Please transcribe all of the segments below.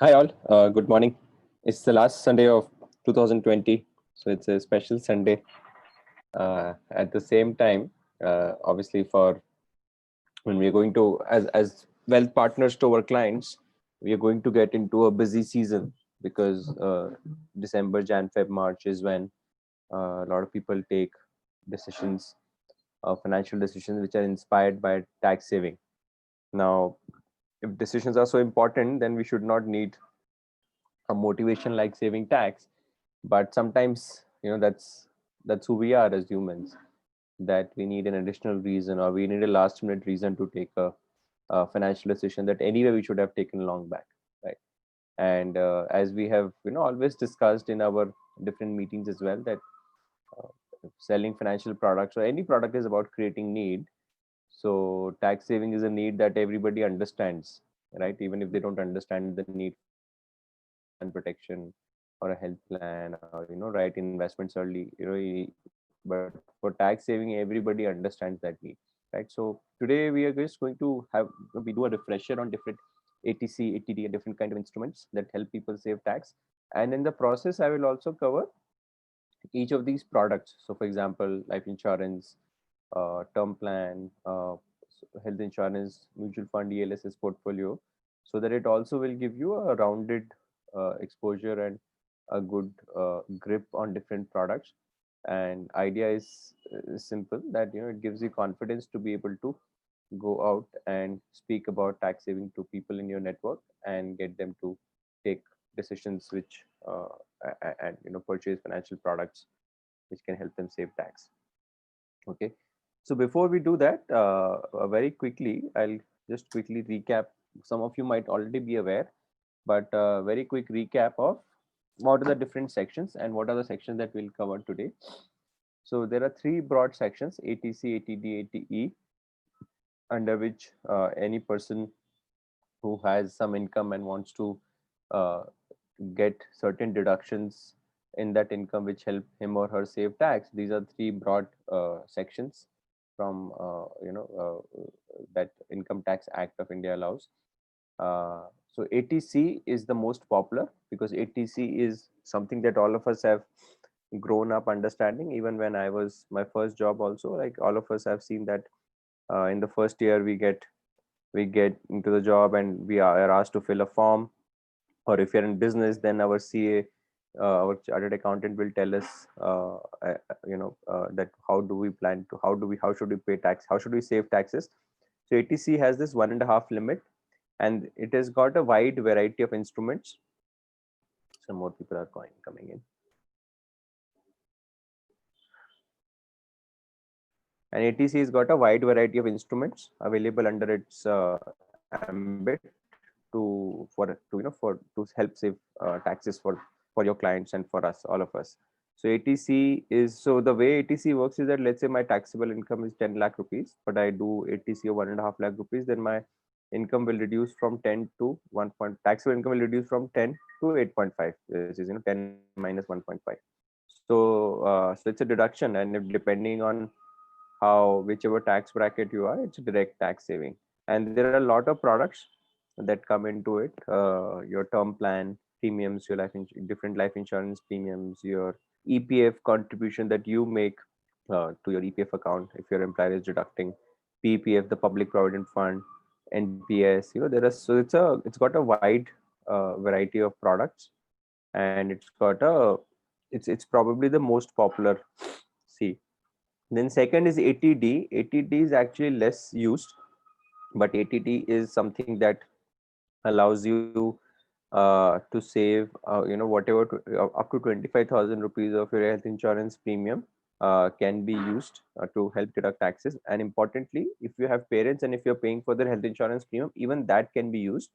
Hi all, good morning. It's the last Sunday of 2020, so it's a special Sunday. At the same time, obviously, for when we're going to, as wealth partners to our clients, we are going to get into a busy season because December, Jan, Feb, March is when a lot of people take decisions, financial decisions, which are inspired by tax saving. Now, if decisions are so important, then we should not need a motivation like saving tax, but sometimes that's who we are as humans, that we need an additional reason or we need a last minute reason to take a financial decision that anyway we should have taken long back, right? And as we have always discussed in our different meetings as well, that uh, selling financial products or any product is about creating need. So tax saving is a need that everybody understands, right? Even if they don't understand the need for unemployment protection or a health plan, or right investments early, but for tax saving, everybody understands that need, right? So today we are just going to have we do a refresher on different ATC, ATD, and different kind of instruments that help people save tax. And in the process, I will also cover each of these products. So, for example, life insurance, term plan, health insurance, mutual fund, ELSS portfolio, so that it also will give you a rounded exposure and a good grip on different products. And idea is simple, that it gives you confidence to be able to go out and speak about tax saving to people in your network and get them to take decisions which and purchase financial products which can help them save tax. Okay, so before we do that, very quickly, I'll just quickly recap. Some of you might already be aware, but very quick recap of what are the different sections and what are the sections that we'll cover today. So there are three broad sections: ATC, ATD, ATE, under which any person who has some income and wants to uh, get certain deductions in that income which help him or her save tax. These are three broad sections from that Income Tax Act of India allows. So ATC is the most popular because ATC is something that all of us have grown up understanding. Even when I was my first job also, like all of us have seen that in the first year we get into the job and we are asked to fill a form, or if you're in business, then our CA, our chartered accountant, will tell us that how should we pay tax, how should we save taxes. So ATC has this 1.5 limit, and it has got a wide variety of instruments. Some more people are coming in. And ATC has got a wide variety of instruments available under its ambit to help save taxes for your clients and for us, all of us. So ATC is, so the way ATC works is that, let's say my taxable income is 10 lakh rupees, but I do ATC of 1.5 lakh rupees, then my income will reduce from 10 to 1 point, taxable income will reduce from 10 to 8.5, which is 10 minus 1.5. So it's a deduction, and if depending on how whichever tax bracket you are, it's a direct tax saving. And there are a lot of products that come into it. Your term plan premiums, your different life insurance premiums, your EPF contribution that you make to your EPF account if your employer is deducting, PPF, the Public Provident Fund, NPS. There are, so it's got a wide variety of products, and it's probably the most popular. See, then second is ATD. ATD is actually less used, but ATD is something that allows you to save, whatever up to 25,000 rupees of your health insurance premium can be used to help deduct taxes. And importantly, if you have parents and if you're paying for their health insurance premium, even that can be used.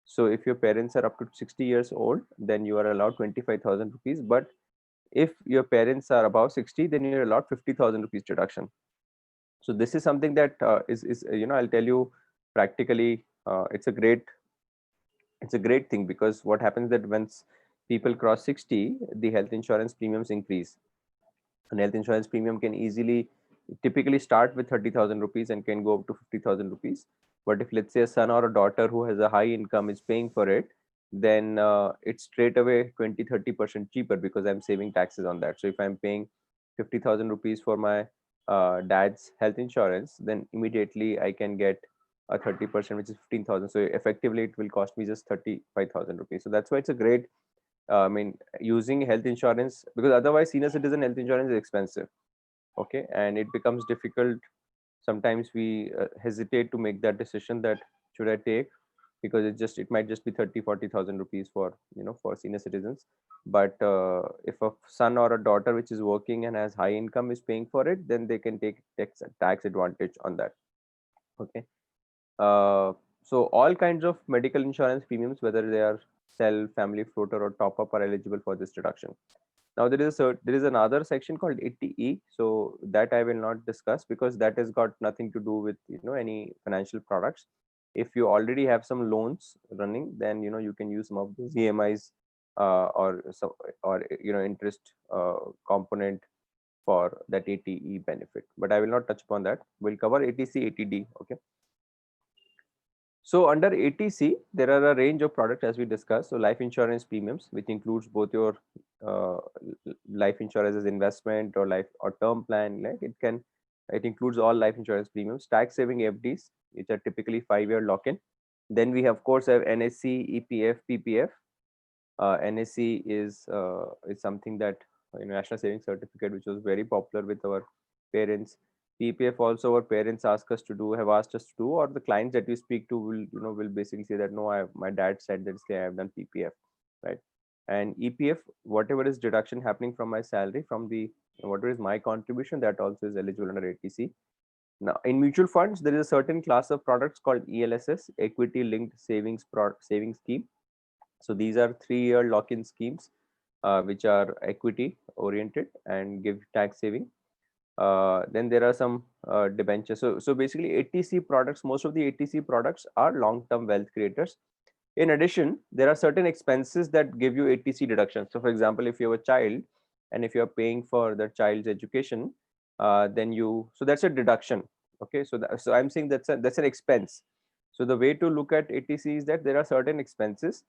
So if your parents are up to 60 years old, then you are allowed 25,000 rupees. But if your parents are above 60, then you're allowed 50,000 rupees deduction. So this is something that is I'll tell you practically, it's a great thing, because what happens that once people cross 60, the health insurance premiums increase. And health insurance premium can easily typically start with 30,000 rupees and can go up to 50,000 rupees. But if, let's say, a son or a daughter who has a high income is paying for it, then it's straight away 20-30% cheaper because I'm saving taxes on that. So if I'm paying 50,000 rupees for my dad's health insurance, then immediately I can get a 30%, which is 15,000. So effectively it will cost me just 35,000 rupees. So that's why it's a great, I mean, using health insurance, because otherwise senior citizen health insurance is expensive. Okay, and it becomes difficult. Sometimes we hesitate to make that decision, that should I take, because it might just be 30-40,000 rupees for, for senior citizens. But if a son or a daughter which is working and has high income is paying for it, then they can take tax advantage on that. Okay. So all kinds of medical insurance premiums, whether they are self, family floater, or top up, are eligible for this deduction. Now there is another section called 80E. So that I will not discuss because that has got nothing to do with any financial products. If you already have some loans running, then you can use some of those EMIs or interest component for that 80E benefit. But I will not touch upon that. We'll cover 80C, 80D. Okay. So under 80C, there are a range of products as we discussed. So life insurance premiums, which includes both your uh, life insurance as investment or life or term plan. Like it includes all life insurance premiums, tax saving FDs, which are typically 5-year lock-in. Then we of course have NSC, EPF, PPF. NSC is something that National Savings Certificate, which was very popular with our parents. PPF also our parents have asked us to do, or the clients that we speak to will basically say that no, my dad said that I have done PPF, right? And EPF, whatever is deduction happening from my salary, from the whatever is my contribution, that also is eligible under 80C. Now, in mutual funds, there is a certain class of products called ELSS, Equity Linked Savings Scheme. So these are 3-year lock-in schemes, which are equity oriented and give tax saving. Then there are some debentures. So basically 80C products, most of the 80C products are long-term wealth creators. In addition, there are certain expenses that give you 80C deduction. So for example, if you have a child and if you're paying for the child's education, so that's a deduction. Okay, so I'm saying that's an expense. So the way to look at 80C is that there are certain expenses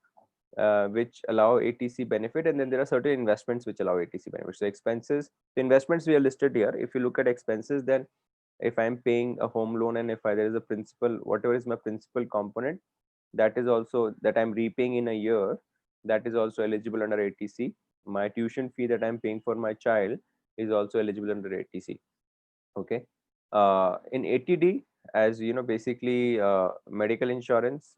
which allow 80C benefit, and then there are certain investments which allow 80C benefit. So expenses, the investments we are listed here. If you look at expenses, then if I'm paying a home loan and if there is a principal, whatever is my principal component, that is also that I'm repaying in a year, that is also eligible under 80C. My tuition fee that I'm paying for my child is also eligible under 80C. Okay. In 80D, as you know, basically medical insurance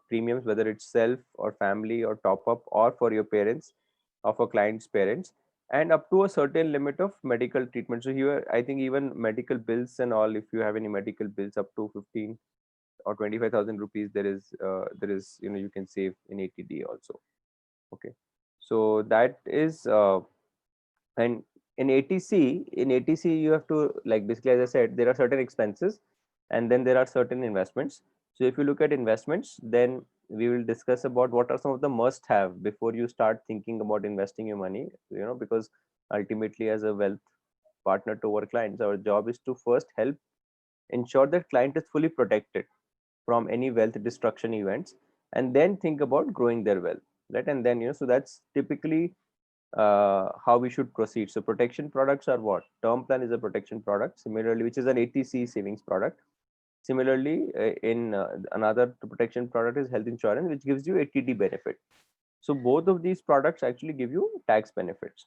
premiums, whether it's self or family or top up or for your parents, of a client's parents, and up to a certain limit of medical treatment. So here, I think even medical bills and all, if you have any medical bills up to 15 or 25,000 rupees, there is you can save in 80D also. Okay, so that is and in 80C you have to, like, basically, as I said, there are certain expenses and then there are certain investments. So if you look at investments, then we will discuss about what are some of the must have before you start thinking about investing your money, because ultimately, as a wealth partner to our clients, our job is to first help ensure that client is fully protected from any wealth destruction events, and then think about growing their wealth, right? And then so that's typically how we should proceed. So protection products are what? Term plan is a protection product, similarly, which is an 80C savings product. Similarly, in another protection product is health insurance, which gives you 80D benefit. So both of these products actually give you tax benefits.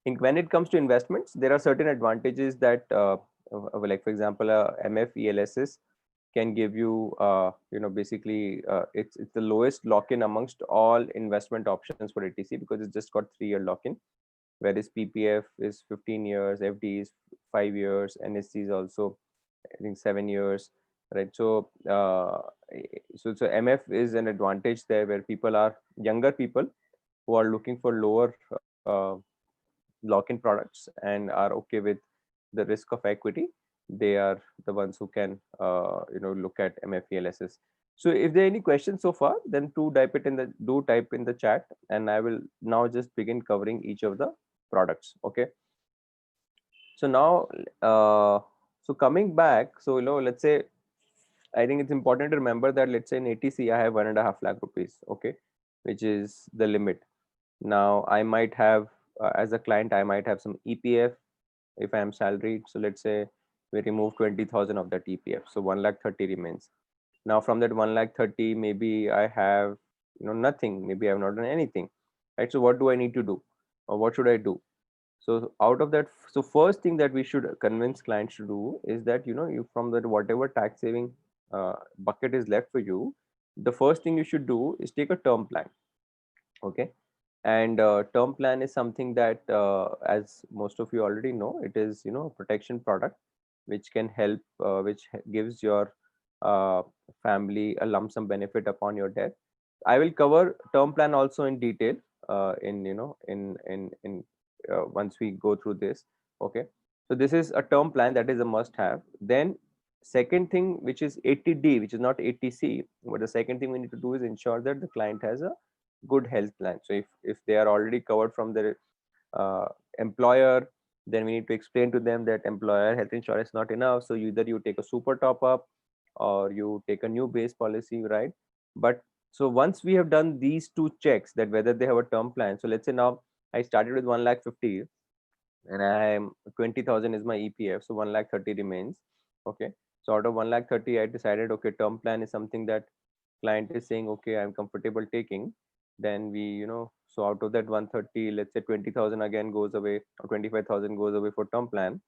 When it comes to investments, there are certain advantages that, like for example, MF ELSS can give you, basically, it's the lowest lock-in amongst all investment options for 80C because it's just got 3-year lock-in, whereas PPF is 15 years, FD is 5 years, NSC is also, I think, 7 years, right? So, so MF is an advantage there, where younger people who are looking for lower lock-in products and are okay with the risk of equity. They are the ones who can look at MFELSS. So if there are any questions so far, then do type in the chat, and I will now just begin covering each of the products. Okay. So now, so coming back, so let's say I think it's important to remember that, let's say in ATC, I have 1.5 lakh rupees, okay, which is the limit. Now, I might have, as a client, I might have some EPF if I am salaried. So let's say we remove 20,000 of that EPF. So 1 lakh 30 remains. Now from that 1 lakh 30, maybe I have, nothing. Maybe I have not done anything, right? So what do I need to do, or what should I do? So out of that, so first thing that we should convince clients to do is that, you from that whatever tax saving bucket is left for you, the first thing you should do is take a term plan. Okay. And term plan is something that, as most of you already know, it is, a protection product which can help, which gives your family a lump sum benefit upon your death. I will cover term plan also in detail, in you know in once we go through this. Okay. So this is a term plan that is a must have. Then second thing, which is 80D, which is not 80C, but the second thing we need to do is ensure that the client has a good health plan. So if they are already covered from their employer, then we need to explain to them that employer health insurance is not enough. So either you take a super top up or you take a new base policy, right? But so once we have done these two checks, that whether they have a term plan. So let's say now I started with 1 lakh 50 and I am 20,000 is my EPF. So 1 lakh 30 remains. Okay. So out of 1 lakh 30, I decided, okay, term plan is something that client is saying, okay, I'm comfortable taking. Then we, so out of that 130, let's say 20,000 again goes away, or 25,000 goes away for term plan.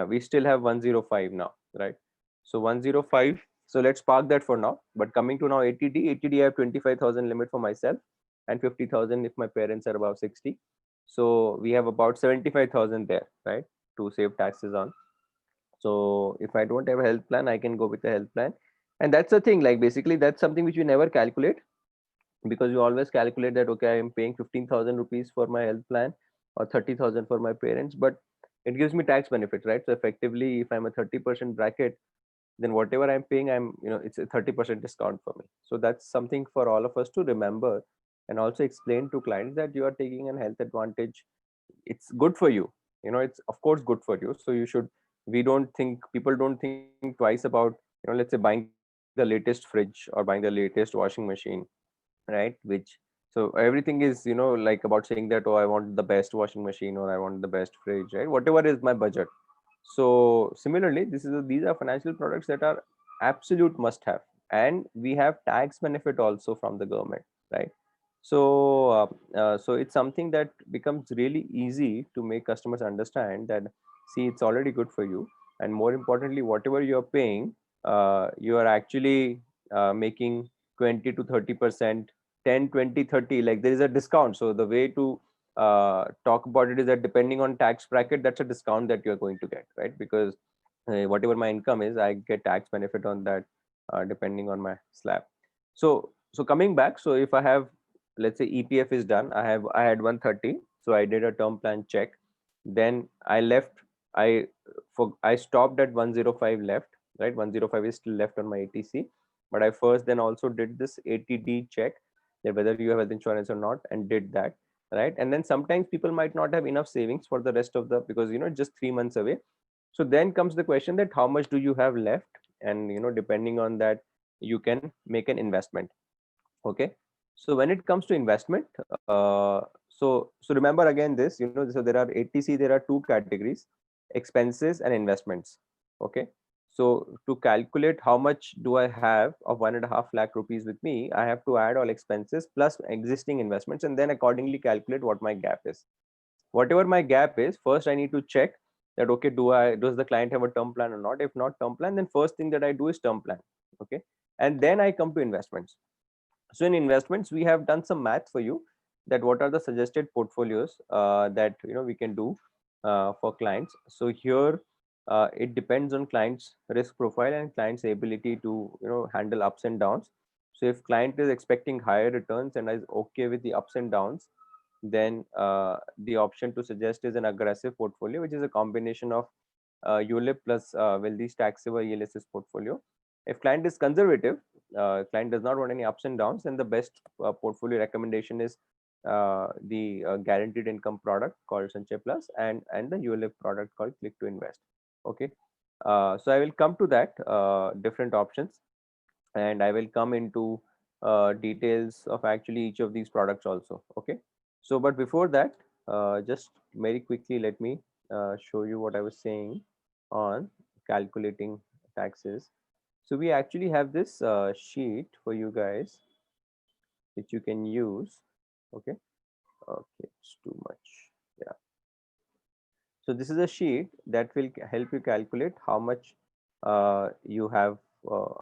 We still have 105 now, right? So 105. So let's park that for now. But coming to now 80D, 80D, I have 25,000 limit for myself and 50,000 if my parents are above 60. So we have about 75,000 there, right, to save taxes on. So if I don't have a health plan, I can go with a health plan. And that's the thing, like basically that's something which you never calculate, because you always calculate that, okay, I am paying 15,000 rupees for my health plan or 30,000 for my parents, but it gives me tax benefit, right? So effectively, if I'm a 30% bracket, then whatever I'm paying, it's a 30% discount for me. So that's something for all of us to remember, and also explain to clients that you are taking an health advantage. It's good for you. It's of course good for you. So you should, people don't think twice about, let's say buying the latest fridge or buying the latest washing machine, right? Which, so everything is, like about saying that, oh, I want the best washing machine or I want the best fridge, right? Whatever is my budget. So similarly, these are financial products that are absolute must have, and we have tax benefit also from the government, right? So so it's something that becomes really easy to make customers understand that, see, it's already good for you, and more importantly, whatever you're paying, you are actually making 20 to 30%, 10, 20, 30, like there is a discount. So the way to talk about it is that depending on tax bracket, that's a discount that you're going to get, right? Because whatever my income is, I get tax benefit on that, depending on my slab. So coming back, so if I have, let's say EPF is done, I had 130, so I did a term plan check. Then I stopped at 105 left, right? 105 is still left on my ATC, but I first then also did this 80D check, that whether you have health insurance or not, and did that, right? And then sometimes people might not have enough savings for the rest of the, because just 3 months away. So then comes the question that how much do you have left, and depending on that, you can make an investment. Okay. So when it comes to investment, so remember again this, so there are ATC, there are two categories: expenses and investments. Okay. So to calculate how much do I have of 1.5 lakh rupees with me, I have to add all expenses plus existing investments, and then accordingly calculate what my gap is. Whatever my gap is, first I need to check that, okay, does the client have a term plan or not? If not term plan, then first thing that I do is term plan. Okay. And then I come to investments. So in investments, we have done some math for you, that what are the suggested portfolios that we can do for clients. So here it depends on client's risk profile and client's ability to handle ups and downs. So if client is expecting higher returns and is okay with the ups and downs, then the option to suggest is an aggressive portfolio, which is a combination of ULIP plus wealthy taxable ELSS portfolio. If client is conservative, client does not want any ups and downs, then the best portfolio recommendation is the guaranteed income product called Sanchay Plus, and the ULIP product called Click to Invest. Okay. So I will come to that different options. and I will come into details of actually each of these products also. Okay, so but before that, just very quickly let me show you what I was saying on calculating taxes. So we actually have this sheet for you guys which you can use. Okay, okay, it's too much. Yeah, so this is a sheet that will help you calculate how much you have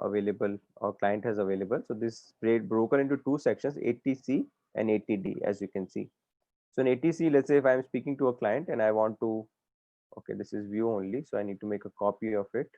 available or client has available. So this broken into two sections, 80C and 80D, as you can see. So in 80C, let's say if I'm speaking to a client and I want to, okay, this is view only, so I need to make a copy of it.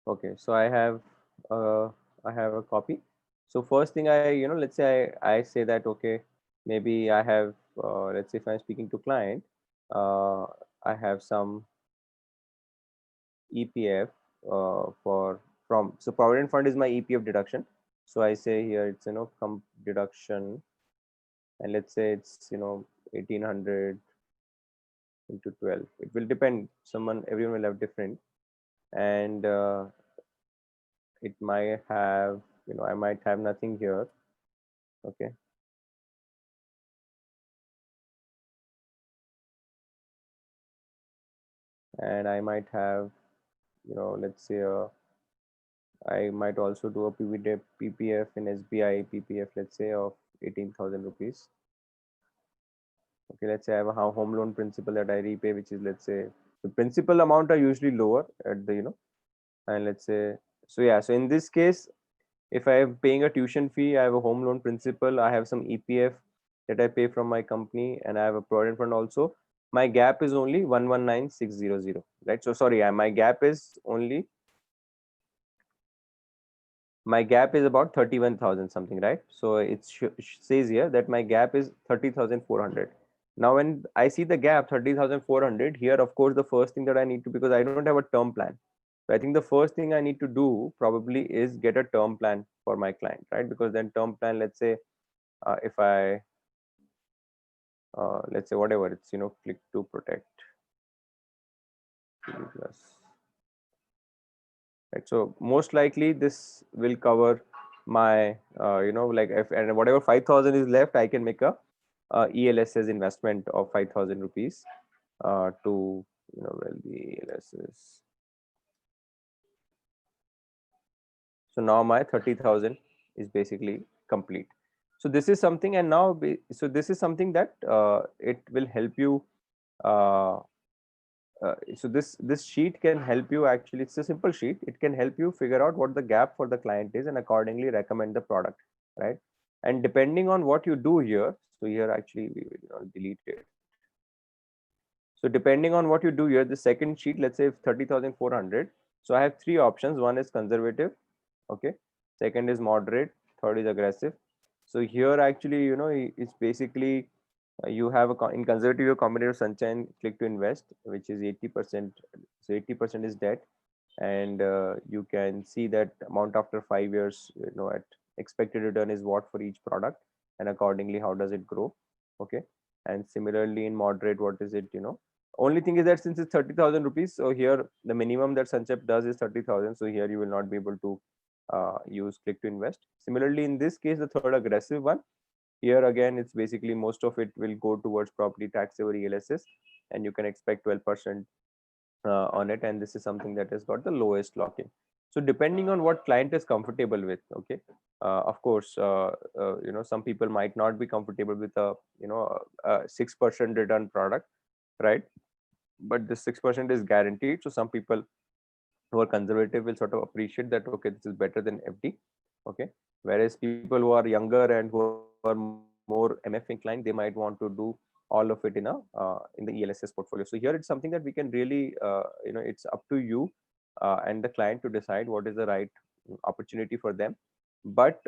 Okay, so uh, I have a copy. So first thing I, let's say I say that, okay, maybe I have, let's say if I'm speaking to client, uh, I have some EPF so Provident Fund is my EPF deduction. So I say here it's, deduction, and let's say it's, 1800 into 12. It will depend. Everyone will have different, and it might have, I might have nothing here. Okay. And I might have, let's say, I might also do a PPF in SBI PPF, let's say, of 18,000 rupees. Okay, let's say I have a home loan principal that I repay, which is, let's say, the principal amount are usually lower at the, and let's say, so yeah, so in this case, if I am paying a tuition fee, I have a home loan principal, I have some EPF that I pay from my company, and I have a provident fund also. My gap is only 119,600, right? So sorry, my gap is only, my gap is about 31,000 something, right? So it says here that my gap is 30,400. Now when I see the gap 30,400 here, of course the first thing that I need to, because I don't have a term plan, so I think the first thing I need to do probably is get a term plan for my client, right? Because then term plan, let's say, if I let's say whatever it's, click to protect plus, right? So most likely this will cover my like if, and whatever 5,000 is left, I can make a ELSS investment of 5,000 rupees to, well, the ELSS. So now my 30,000 is basically complete. So this is something, and now so this is something that it will help you. Uh, so this sheet can help you, actually it's a simple sheet, it can help you figure out what the gap for the client is and accordingly recommend the product, right? And depending on what you do here, so here actually we will, delete it. So depending on what you do here, the second sheet, let's say 30,400, so I have three options. One is conservative, okay, second is moderate, third is aggressive. So here actually, it's basically you have in conservative your combination of Sunshine Click to Invest, which is 80%. So 80% is debt, and you can see that amount after 5 years, at expected return is what for each product, and accordingly how does it grow. Okay, and similarly in moderate, what is it, only thing is that since it's 30,000 rupees, so here the minimum that Sanchep does is 30,000, so here you will not be able to use Click to Invest. Similarly in this case, the third aggressive one, here again it's basically most of it will go towards property tax over ELSS, and you can expect 12% on it, and this is something that has got the lowest lock-in. So depending on what client is comfortable with, okay, of course, some people might not be comfortable with a 6% return product, right? But this 6% is guaranteed, so some people who are conservative will sort of appreciate that, okay, this is better than FD. Okay, whereas people who are younger and who are more MF inclined, they might want to do all of it in the ELSS portfolio. So here it's something that we can really, it's up to you and the client to decide what is the right opportunity for them. But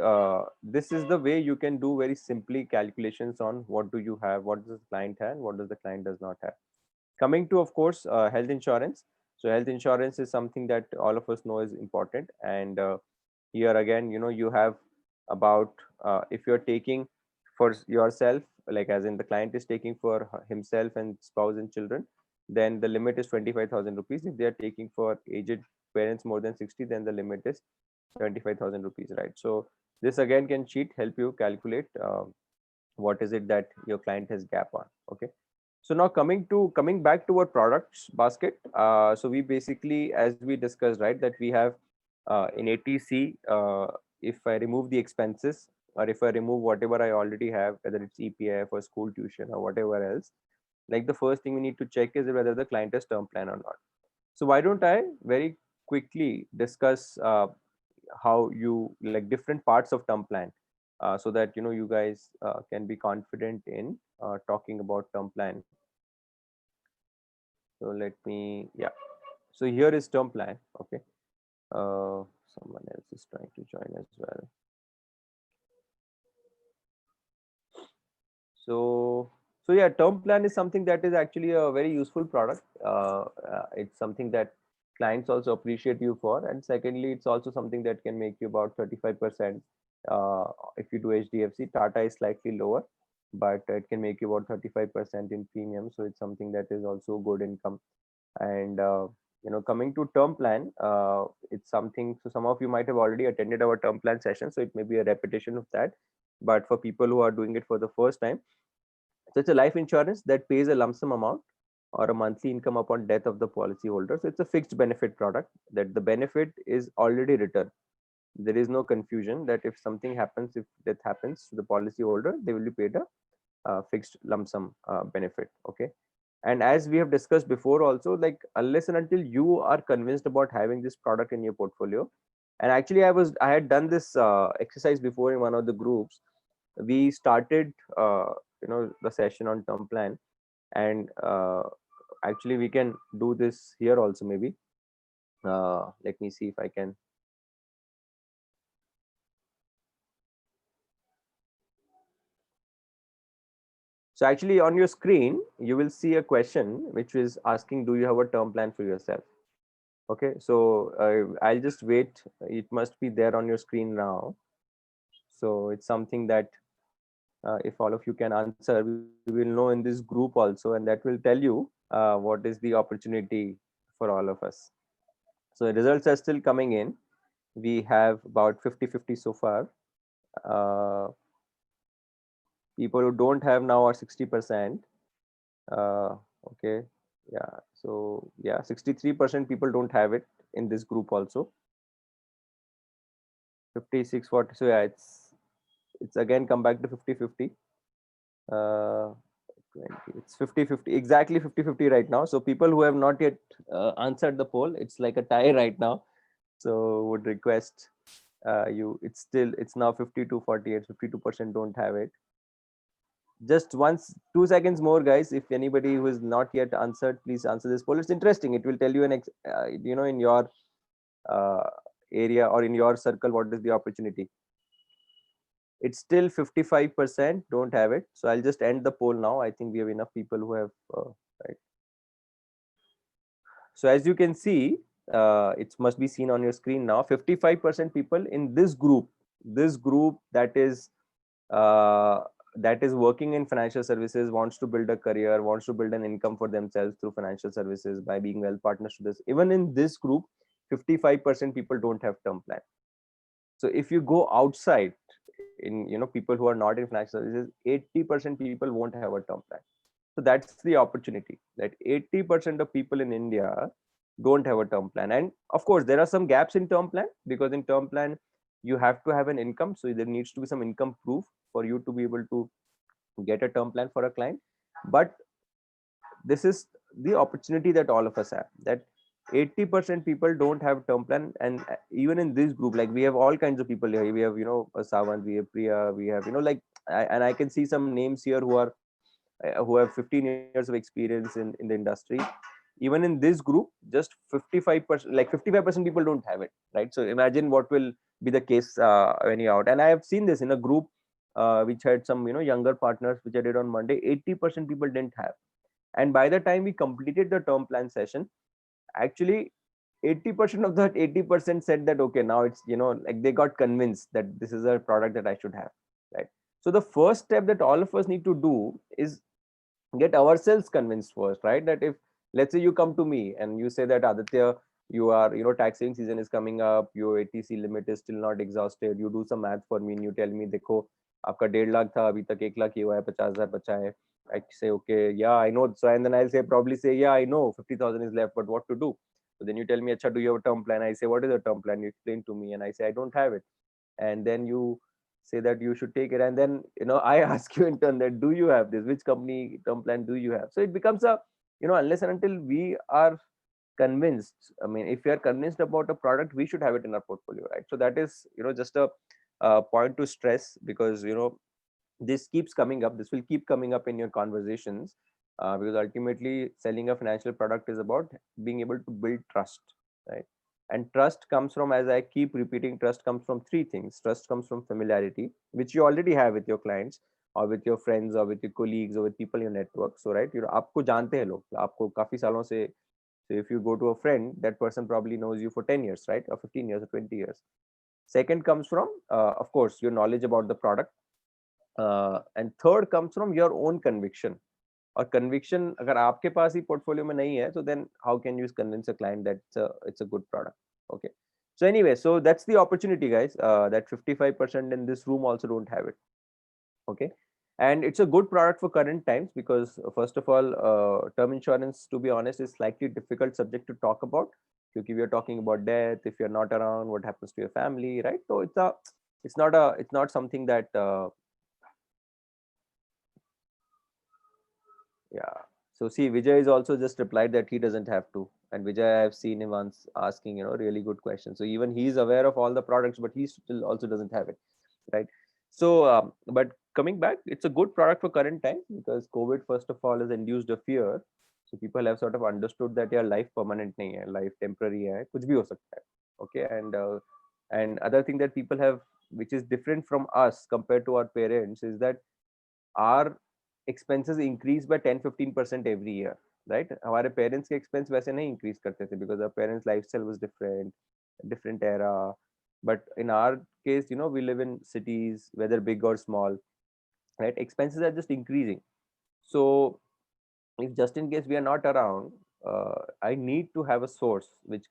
this is the way you can do very simply calculations on what do you have, what does the client have, what does the client does not have. Coming to, of course, health insurance. So health insurance is something that all of us know is important. And here again, you have about, if you're taking for yourself, like as in the client is taking for himself and spouse and children, then the limit is 25,000 rupees. If they are taking for aged parents more than 60, then the limit is 75,000 rupees, right? So this again can cheat help you calculate what is it that your client has gap on. Okay, so now coming back to our products basket. So we basically, as we discussed, right, that we have in ATC, if I remove the expenses, or if I remove whatever I already have, whether it's EPF or school tuition or whatever else, like the first thing we need to check is whether the client has term plan or not. So why don't I very quickly discuss how you like different parts of term plan, so that you guys can be confident in talking about term plan. So let me, yeah. So here is term plan. Okay. Someone else is trying to join as well. So yeah, term plan is something that is actually a very useful product. It's something that clients also appreciate you for, and secondly, it's also something that can make you about 35%. If you do HDFC, Tata is slightly lower, but it can make you about 35% in premium. So it's something that is also good income. And coming to term plan, it's something, so some of you might have already attended our term plan session, so it may be a repetition of that, but for people who are doing it for the first time, so it's a life insurance that pays a lump sum amount or a monthly income upon death of the policyholder. So it's a fixed benefit product that the benefit is already written. There is no confusion that if something happens, if death happens to the policyholder, they will be paid a fixed lump sum benefit. Okay. And as we have discussed before also, like unless and until you are convinced about having this product in your portfolio, and actually I had done this exercise before in one of the groups. We started the session on term plan, and actually we can do this here also maybe. Let me see if I can. So actually on your screen, you will see a question which is asking, do you have a term plan for yourself? Okay, so I'll just wait. It must be there on your screen now. So it's something that if all of you can answer, we will know in this group also, and that will tell you what is the opportunity for all of us. So the results are still coming in. We have about 50-50 so far. People who don't have now are 60%. Okay, yeah. So yeah, 63% people don't have it in this group also. 56, 40. So yeah, it's again come back to 50-50. 20, it's 50-50, exactly 50-50 right now. So people who have not yet answered the poll, it's like a tie right now. So would request it's now 52-48, 52% don't have it. Just 2 seconds more, guys. If anybody who is not yet answered, please answer this poll. It's interesting. It will tell you in your uh, area or in your circle what is the opportunity. It's still 55% don't have it. So I'll just end the poll now. I think we have enough people who have right. So as you can see, it must be seen on your screen now. 55% people in this group uh, that is working in financial services, wants to build a career, wants to build an income for themselves through financial services by being wealth partners to this. Even in this group, 55% people don't have term plan. So if you go outside in people who are not in financial services, 80% people won't have a term plan. So that's the opportunity, that 80% of people in India don't have a term plan. And of course there are some gaps in term plan, because in term plan you have to have an income, so there needs to be some income proof for you to be able to get a term plan for a client. But this is the opportunity that all of us have, that 80% people don't have term plan. And even in this group, like we have all kinds of people here. We have Savant, we have Priya, we have and I can see some names here who have 15 years of experience in the industry. Even in this group, just 55%, like 55% people don't have it, right? So imagine what will be the case when you're out. And I have seen this in a group which had some younger partners, which I did on Monday. 80% people didn't have. And by the time we completed the term plan session, actually 80% of that 80% said that okay, now it's, like they got convinced that this is a product that I should have, right? So the first step that all of us need to do is get ourselves convinced first, right? That if, let's say, you come to me and you say that Aditya, you are, tax saving season is coming up, your ATC limit is still not exhausted, you do some math for me and you tell me, देखो आपका 1.5 लाख था, अभी तक 1 लाख ही हुआ है, 50,000 बचा है. I say okay, yeah, I know. So and then I'll probably say, yeah, I know 50,000 is left, but what to do? So then you tell me, acha, do you have a term plan? I say, what is a term plan? You explain to me, and I say, I don't have it. And then you say that you should take it, and then I ask you in turn that, do you have this? Which company term plan do you have? So it becomes a, unless and until we are convinced, I mean, if we are convinced about a product, we should have it in our portfolio, right? So that is, just a point to stress, because this keeps coming up, this will keep coming up in your conversations, because ultimately selling a financial product is about being able to build trust, right? And trust comes from, as I keep repeating, trust comes from three things. Trust comes from familiarity, which you already have with your clients or with your friends or with your colleagues or with people in your network. So right, आपको जानते हैं लोग, आपको काफी सालों से. So if you go to a friend, that person probably knows you for 10 years, right? Or 15 years or 20 years. Second comes from, of course, your knowledge about the product. And third comes from your own conviction. और conviction अगर आपके पास ही portfolio में नहीं है, so then how can you convince a client that it's a good product? Okay. So anyway, so that's the opportunity, guys. That 55% in this room also don't have it. Okay. And it's a good product for current times because, first of all, term insurance, to be honest, is slightly difficult subject to talk about, because we are talking about death. If you're not around, what happens to your family, right? So it's not something that yeah. So see, Vijay is also just replied that he doesn't have to. And Vijay, I've seen him once asking, really good questions. So even he's aware of all the products, but he still also doesn't have it, right? So, but coming back, it's a good product for current times because COVID, first of all, has induced a fear. So people have sort of understood that your life permanent nahi hai, life temporary hai, kuch bhi ho sakta hai. Okay, and other thing that people have, which is different from us compared to our parents, is that our expenses increase by 10-15% every year, right? हमारे parents के expense वैसे नहीं increase करते थे because our parents lifestyle was different era. But in our case, we live in cities, whether big or small, right? Expenses are just increasing. So if just in case we are not around, I need to have a source which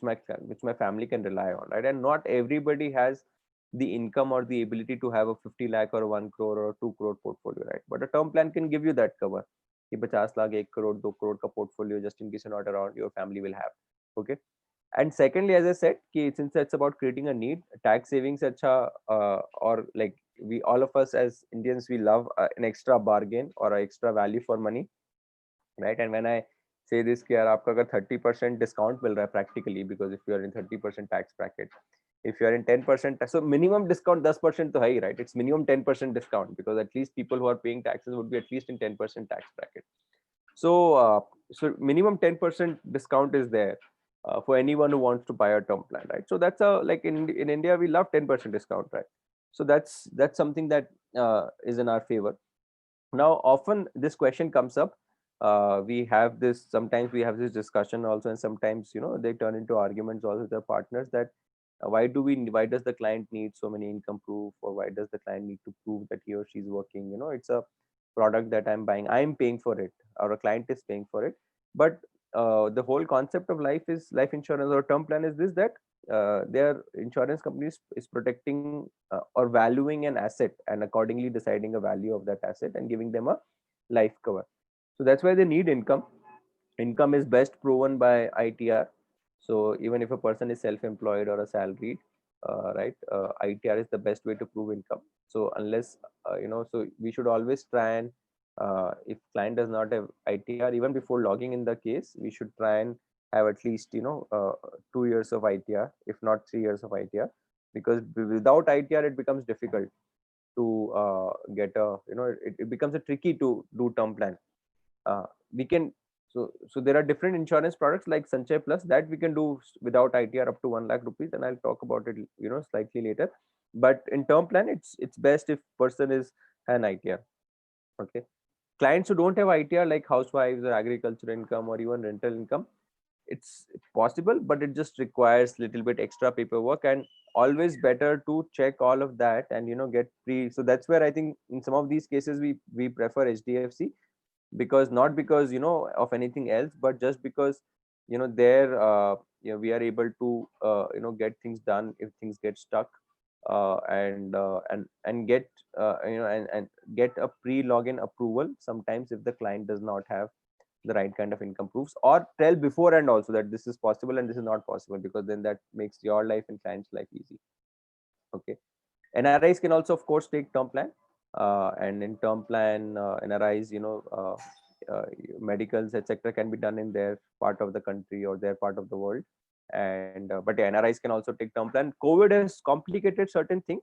my family can rely on, right? And not everybody has the income or the ability to have a 50 lakh or 1 crore or 2 crore portfolio, right? But a term plan can give you that cover. कि 50 lakh, 1 crore, 2 crore का portfolio, just in case you're not around, your family will have. Okay. And secondly, as I said, since it's about creating a need, tax savings acha, or like we, all of us as Indians, we love an extra bargain or an extra value for money, right? And when I say this कि यार आपका अगर 30% discount मिल रहा है practically, because if you are in 30% tax bracket, if you are in 10%, so minimum discount 10% तो है ही, right? It's minimum 10% discount because at least people who are paying taxes would be at least in 10% tax bracket. So minimum 10% discount is there for anyone who wants to buy a term plan, right? So that's a, like in India we love 10% discount, right? So that's something that is in our favor. Now often this question comes up, sometimes we have this discussion also, and sometimes they turn into arguments also with their partners, that why does the client need so many income proof, or why does the client need to prove that he or she is working? It's a product that I'm buying, I'm paying for it, or a client is paying for it. But the whole concept of life insurance or term plan is this, that their insurance companies is protecting or valuing an asset and accordingly deciding a value of that asset and giving them a life cover. So that's why they need income. Income is best proven by ITR. So even if a person is self-employed or a salaried, right, ITR is the best way to prove income. So unless so we should always try and if client does not have ITR, even before logging in the case, we should try and have at least 2 years of ITR, if not 3 years of ITR, because without ITR it becomes difficult to get a it becomes a tricky to do term plan. We can so there are different insurance products like Sanchay Plus that we can do without ITR up to 1 lakh rupees, and I'll talk about it slightly later. But in term plan, it's best if person is an ITR. Okay. Clients who don't have ITR, like housewives or agriculture income or even rental income, it's possible, but it just requires little bit extra paperwork, and always better to check all of that and get pre. So that's where I think in some of these cases we prefer HDFC, because not because of anything else, but just because there we are able to get things done if things get stuck, and get and get a pre-login approval sometimes if the client does not have the right kind of income proofs, or tell beforehand also that this is possible and this is not possible, because then that makes your life and client's life easy. Okay. NRIs can also, of course, take term plan, and in term plan, NRIs, medicals, etc., can be done in their part of the country or their part of the world. And but yeah, NRIs can also take term plan. COVID has complicated certain things,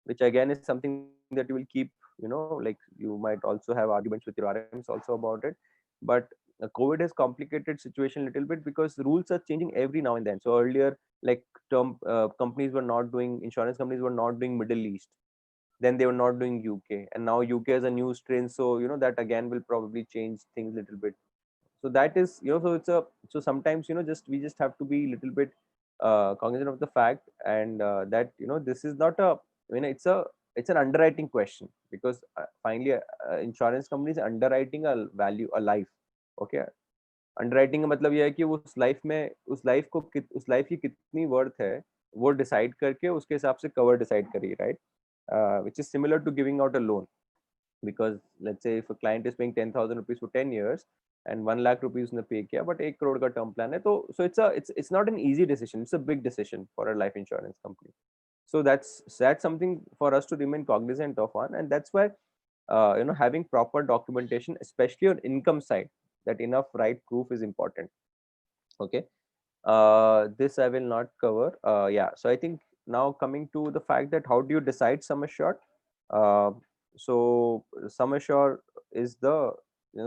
which again is something that you will keep, like you might also have arguments with your RMs also about it. But COVID has complicated situation a little bit because rules are changing every now and then. So earlier, like term companies were not doing, insurance companies were not doing Middle East, then they were not doing UK, and now UK has a new strain, so that again will probably change things a little bit. So that is, so it's a, so sometimes just we just have to be a little bit cognizant of the fact, and that this is not a, it's an underwriting question, because finally insurance companies underwriting a value, a life. Okay. Underwriting का मतलब यह है कि वो उस life में, उस life को उस लाइफ की कितनी वर्थ है, वो डिसाइड करके उसके हिसाब से कवर डिसाइड करिए, right? Which is similar to giving out a loan, because let's say if a client is paying 10,000 rupees for 10 years and 1 lakh rupees उसने पे किया, but 1 crore का term plan है, तो so it's not an easy decision, it's a big decision for a life insurance company. So that's something for us to remain cognizant of on, and that's why having proper documentation, especially on income side, that enough right proof is important. Okay. This I will not cover. Yeah, so I think now coming to the fact that how do you decide sum assured. uh, so sum assured is the,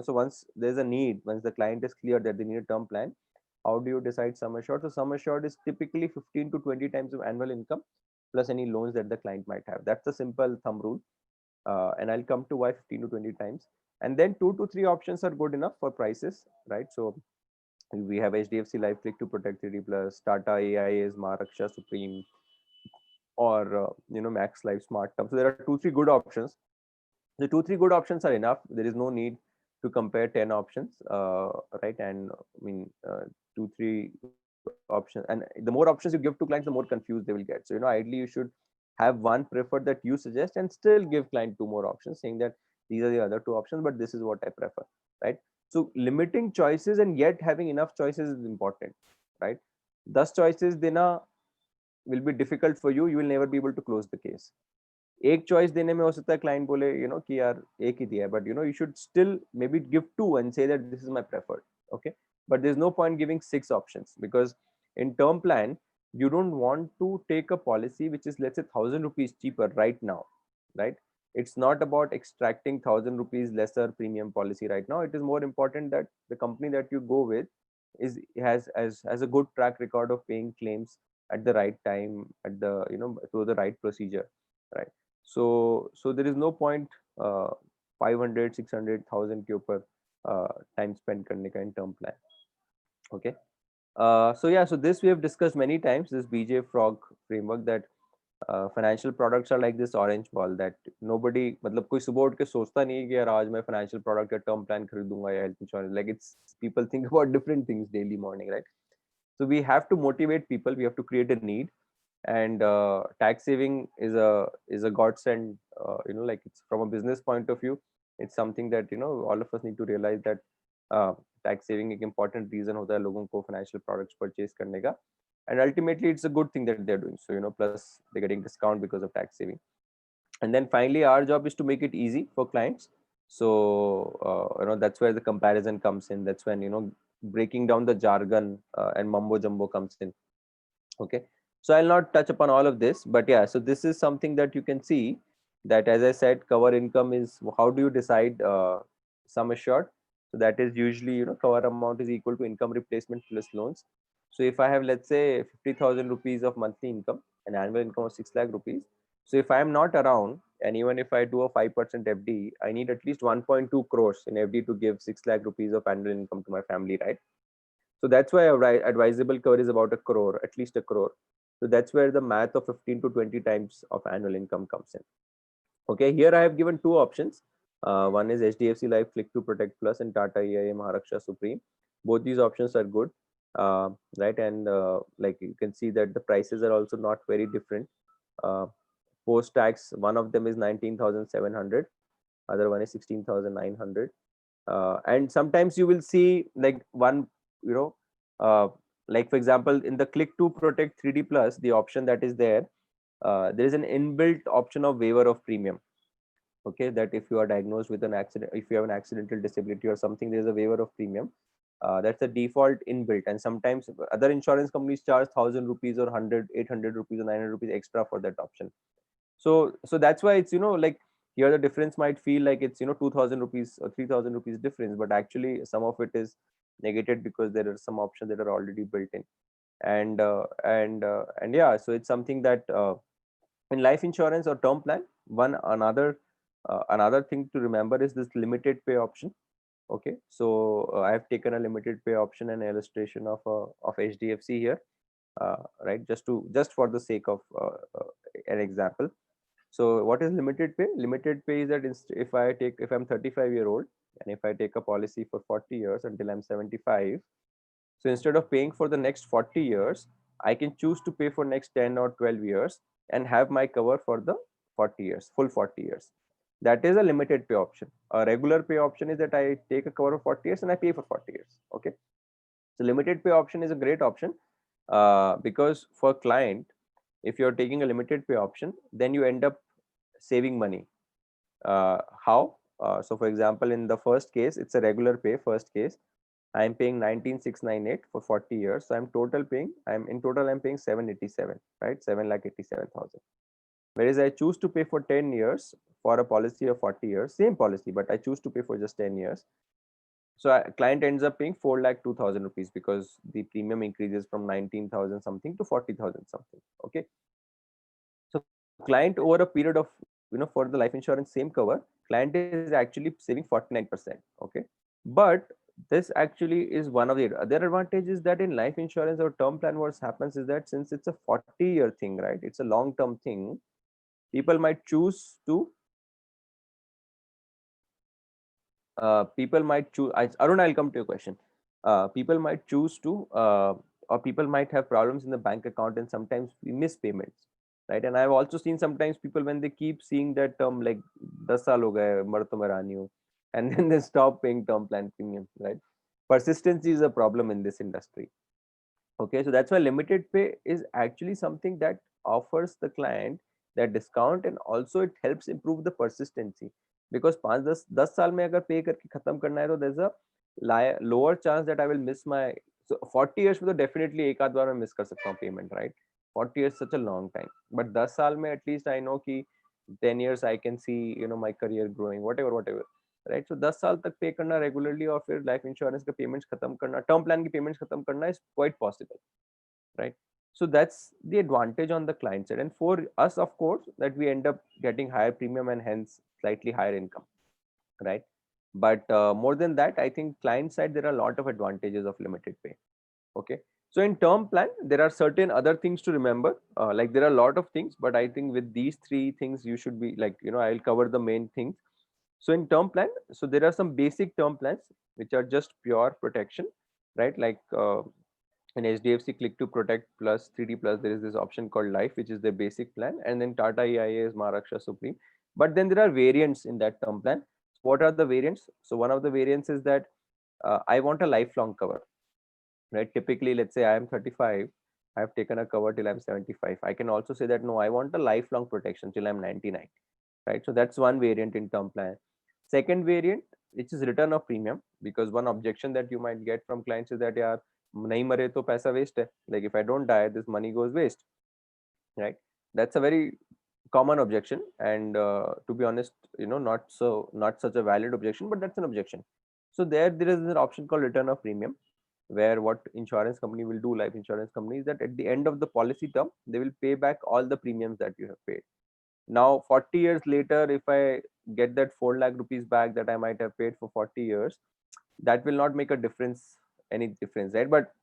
so once there's a need, once the client is clear that they need a term plan, how do you decide sum assured? So sum assured is typically 15 to 20 times of annual income plus any loans that the client might have. That's the simple thumb rule. And I'll come to why 15 to 20 times. And then 2 to 3 options are good enough for prices, right? So we have HDFC Life Click to Protect 3D Plus, Tata AIA's Maharaksha Supreme, or Max Life Smart Term. So there are 2 3 good options. The 2 3 good options are enough. There is no need to compare 10 options, right? And I mean 2 3 options, and the more options you give to clients, the more confused they will get. So ideally you should have one preferred that you suggest, and still give client 2 more options, saying that these are the other 2 options, but this is what I prefer, right? So limiting choices and yet having enough choices is important, right? Thus choices देना will be difficult for you. You will never be able to close the case. एक choice देने में हो सकता है client बोले कि यार एक ही दिया है, but you should still maybe give 2 and say that this is my preferred. Okay, but there's no point giving 6 options, because in term plan you don't want to take a policy which is, let's say, 1,000 rupees cheaper right now, right? It's not about extracting 1,000 rupees lesser premium policy right now. It is more important that the company that you go with has a good track record of paying claims at the right time, at the through the right procedure, right? So there is no point 500 600,000 के ऊपर time spent करने का in term plan. Okay. So yeah, so this we have discussed many times, this BJ Frog framework, that financial products are like this orange ball that nobody, मतलब कोई सुबह उठ के सोचता नहीं है कि यार आज मैं financial product या term plan खरीदूंगा या health insurance. Like, it's people think about different things daily morning, right? So we have to motivate people, we have to create a need, and tax saving is a godsend. Like, it's from a business point of view, it's something that all of us need to realize that tax saving एक important reason होता है लोगों को financial products purchase करने का, and ultimately it's a good thing that they're doing. So plus they're getting discount because of tax saving. And then finally our job is to make it easy for clients. So that's where the comparison comes in. That's when breaking down the jargon and mumbo jumbo comes in. Okay, so I'll not touch upon all of this, but yeah, so this is something that you can see, that as I said, cover income is, how do you decide sum assured? So that is usually cover amount is equal to income replacement plus loans. So if I have, let's say, 50,000 rupees of monthly income, an annual income of 6 lakh rupees, so if I am not around, and even if I do a 5% FD, I need at least 1.2 crores in FD to give 6 lakh rupees of annual income to my family, right? So that's why advisable cover is about a crore, at least a crore. So that's where the math of 15 to 20 times of annual income comes in. Okay, here I have given two options. One is HDFC Life Click to Protect Plus and Tata EIA Maharaksha Supreme. Both these options are good, right? And like you can see that the prices are also not very different. Post tax, one of them is 19,700, other one is 16,900. And sometimes you will see like one, you know, like for example, in the Click to Protect 3D Plus, the option that is there is an inbuilt option of waiver of premium. Okay, that if you are diagnosed with an accident, if you have an accidental disability or something, there is a waiver of premium. That's a default inbuilt, and sometimes other insurance companies charge 1,000 rupees or 100, 800 rupees or 900 rupees extra for that option. So that's why it's, like here the difference might feel like it's 2,000 rupees or 3,000 rupees difference, but actually some of it is negated because there are some options that are already built in. And yeah, so it's something that in life insurance or term plan, another thing to remember is this limited pay option. Okay, so I have taken a limited pay option and illustration of HDFC here, right, just for the sake of an example. So what is limited pay? Limited pay is that if I'm 35-year-old and if I take a policy for 40 years until I'm 75, so instead of paying for the next 40 years, I can choose to pay for next 10 or 12 years and have my cover for the 40 years, full 40 years. That is a limited pay option. A regular pay option is that I take a cover of 40 years and I pay for 40 years. Okay. So limited pay option is a great option because for client, if you're taking a limited pay option, then you end up saving money. How? So for example, in the first case, it's a regular pay first case. I'm paying 19,698 for 40 years. So I'm paying 787, right? 7,87,000. Whereas I choose to pay for 10 years for a policy of 40 years, same policy, but I choose to pay for just 10 years. So a client ends up paying 4,02,000 rupees because the premium increases from 19,000 something to 40,000 something. Okay. So client over a period of, for the life insurance same cover, client is actually saving 49%. Okay. But this actually is one of the other advantages that in life insurance or term plan, what happens is that since it's a 40-year thing, right? It's a long-term thing. People might choose to people might choose Arun, I'll come to your question. People might choose to or people might have problems in the bank account and sometimes we miss payments, right? And I've also seen sometimes people when they keep seeing that term like 10 saal ho gaye mar to main rani hu, and then they stop paying term plan premium, right? Persistency is a problem in this industry. Okay, so that's why limited pay is actually something that offers the client that discount, and also it helps improve the persistency because 5-10 साल में अगर पे करके खत्म करना है तो there's a lower chance that I will miss my, so 40 years में तो definitely एक आध बार मैं miss कर सकता हूँ payment, right? 40 years such a long time, but 10 साल में at least I know कि 10 years I can see my career growing, whatever, right. So 10 साल तक पे करना रेगुलरली और फिर लाइफ इंश्योरेंस के पेमेंट्स खत्म करना, टर्म प्लान की पेमेंट्स खत्म करना is quite possible, right? So that's the advantage on the client side, and for us of course that we end up getting higher premium and hence slightly higher income, right? But more than that, I think client side there are a lot of advantages of limited pay. Okay, so in term plan there are certain other things to remember, like there are a lot of things, but I think with these three things you should be like, I'll cover the main things. So in term plan, so there are some basic term plans which are just pure protection, right? Like in HDFC Click to Protect Plus 3D Plus, there is this option called Life, which is the basic plan, and then Tata EIA is Maharaksha Supreme. But then there are variants in that term plan. What are the variants? So one of the variants is that I want a lifelong cover, right? Typically, let's say I am 35, I have taken a cover till I'm 75. I can also say that no, I want a lifelong protection till I'm 99, right? So that's one variant in term plan. Second variant, which is return of premium, because one objection that you might get from clients is that yaar nahi mare to paisa waste hai. Like if I don't die, this money goes waste, right? That's a very common objection, and to be honest, not such a valid objection, but that's an objection. So there is an option called return of premium, where what insurance company will do, life insurance company, is that at the end of the policy term, they will pay back all the premiums that you have paid. Now, 40 years later, if I get that 4 lakh rupees back that I might have paid for 40 years, that will not make a difference any difference, right? But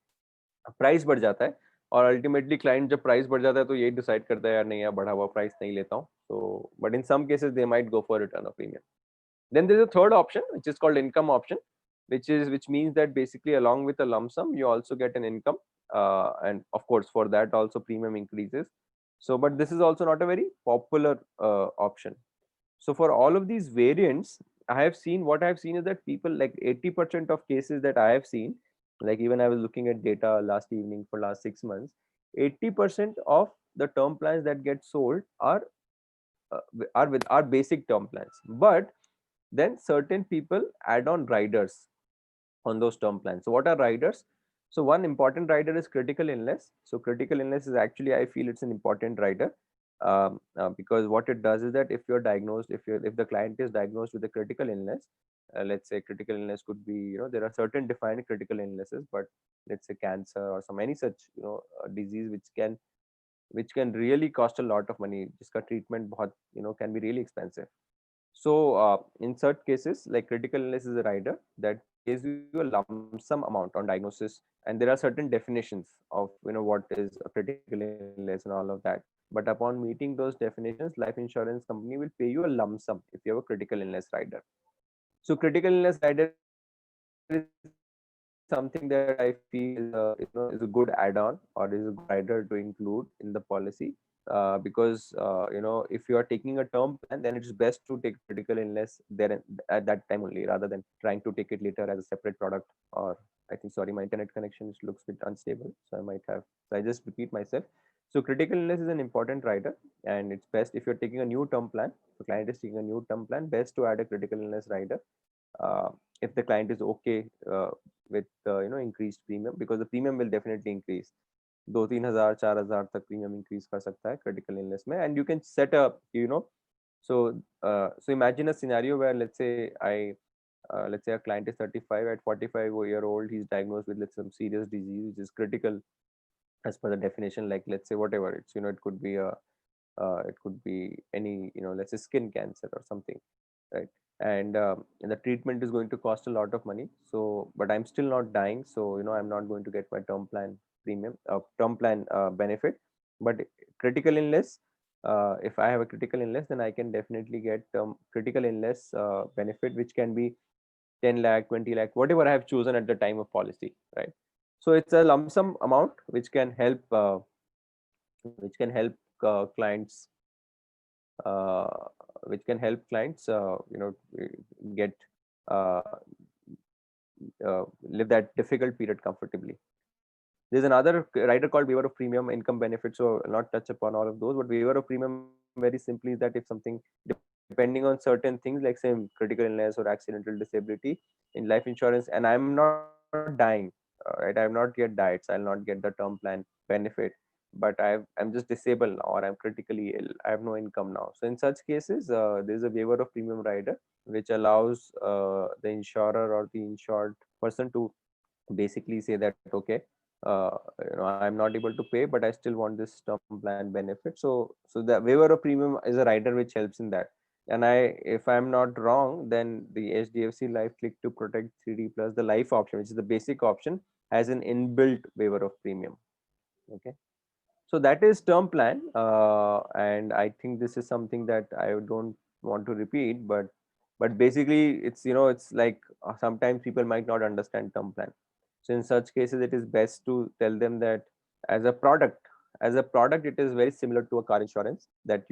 price बढ़ जाता है और ultimately client जब price बढ़ जाता है तो यही डिसाइड करता है यार नहीं यार बढ़ा हुआ प्राइस नहीं लेता हूँ. So but in some cases they might go for return of premium. Then there is a third option which is called income option, which means that basically along with a lump sum you also get an income, and of course for that also premium increases. So but this is also not a very popular option. So for all of these variants, what I have seen is that people, like 80% of cases that I have seen, like even I was looking at data last evening for last 6 months, 80% of the term plans that get sold are basic term plans. But then certain people add on riders on those term plans. So what are riders? So one important rider is critical illness. So critical illness is actually, I feel it's an important rider, because what it does is that if you're diagnosed, if the client is diagnosed with a critical illness, let's say critical illness could be, there are certain defined critical illnesses, but let's say cancer or some any such disease which can really cost a lot of money. Jiska treatment bahut, can be really expensive. So in certain cases, like critical illness is a rider that pays you a lump sum amount on diagnosis, and there are certain definitions of what is a critical illness and all of that. But upon meeting those definitions, life insurance company will pay you a lump sum if you have a critical illness rider. So critical illness rider is something that I feel is a good add-on or is a good rider to include in the policy, because if you are taking a term plan, then it's best to take critical illness at that time only, rather than trying to take it later as a separate product. Or I think, sorry, my internet connection looks a bit unstable, so I might have. So I just repeat myself. So critical illness is an important rider, and it's best if you're taking a new term plan. If the client is taking a new term plan, best to add a critical illness rider. If the client is okay with increased premium, because the premium will definitely increase. 2-3 हजार 4 हजार तक premium increase कर सकता है critical illness में, and you can set up so imagine a scenario where let's say a client is 35. At 45-year-old he's diagnosed with, let's say, some serious disease which is critical as per the definition, like let's say whatever it's, it could be any, let's say skin cancer or something, right? And the treatment is going to cost a lot of money. So but I'm still not dying, so I'm not going to get my term plan term plan benefit. But critical illness, if I have a critical illness, then I can definitely get critical illness benefit, which can be 10 lakh, 20 lakh, whatever I have chosen at the time of policy, right? So it's a lump sum amount clients, uh, get uh, live that difficult period comfortably. There's another rider called waiver of premium income benefit, so I'll not touch upon all of those. But waiver of premium, very simply, is that if something, depending on certain things like say critical illness or accidental disability in life insurance, and I'm not dying, right? I have not yet died, so I'll not get the term plan benefit. But I'm just disabled now, or I'm critically ill. I have no income now. So in such cases, there's a waiver of premium rider which allows the insurer or the insured person to basically say that, okay, I'm not able to pay, but I still want this term plan benefit. So the waiver of premium is a rider which helps in that. And if I'm not wrong, then the HDFC Life Click to Protect 3D Plus, the life option, which is the basic option, has an inbuilt waiver of premium. Okay. So that is term plan, and I think this is something that I don't want to repeat, but basically it's like sometimes people might not understand term plan. So in such cases, it is best to tell them that as a product, it is very similar to a car insurance, that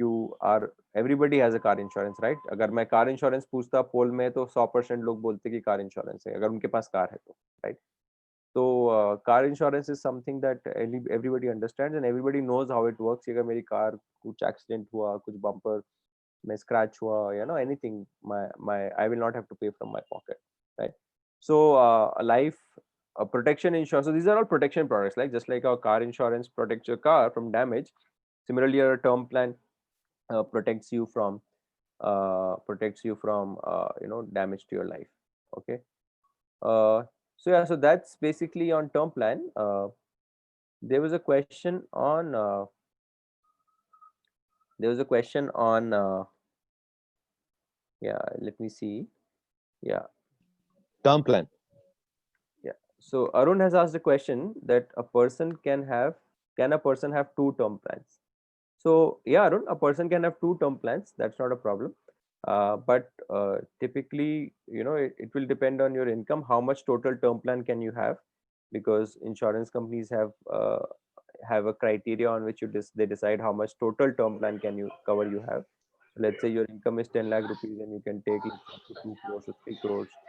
everybody has a car insurance, right? अगर मैं car insurance पूछता पोल में तो 100% लोग बोलते कि car insurance है, अगर उनके पास कार है तो, right? So car insurance is something that everybody understands and everybody knows how it works. अगर मेरी car कुछ accident हुआ, कुछ bumper में scratch हुआ, anything, I will not have to pay from my pocket, right? So life protection insurance. So these are all protection products, like just like our car insurance protects your car from damage. Similarly, your term plan protects you from damage to your life. Okay. So yeah, so that's basically on term plan. There was a question on yeah, let me see. Yeah. Term plan. Yeah. So Arun has asked a question that can a person have two term plans? So yeah, Arun, a person can have two term plans. That's not a problem. But typically, it will depend on your income. How much total term plan can you have? Because insurance companies have a criteria on which they decide how much total term plan can you cover you have. Let's say your income is 10 lakh rupees and you can take, let's say, up to 2 crores or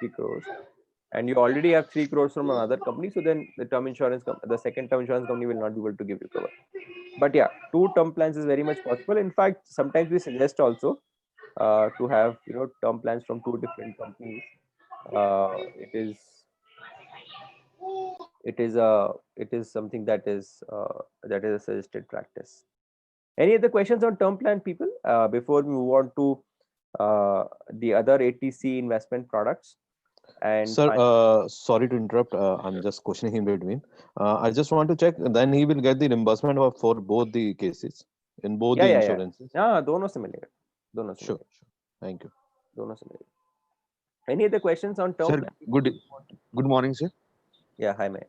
3 crores, and you already have 3 crores from another company, so then the second term insurance company will not be able to give you cover. But yeah, two term plans is very much possible. In fact, sometimes we suggest also to have term plans from two different companies. uh, it is it is something that is a suggested practice. Any other questions on term plan, people, before we move on to the other ATC investment products? And Sir, sorry to interrupt. I'm just questioning in between. I just want to check. Then he will get the reimbursement for both the cases in both yeah, the yeah, yeah, insurances. हाँ, दोनों से मिलेगा, दोनों से Sure, मिलेगा, sure. Thank you. दोनों से मिलेगा. Any other questions on term Sir, plan? good morning, sir. Yeah, hi, man.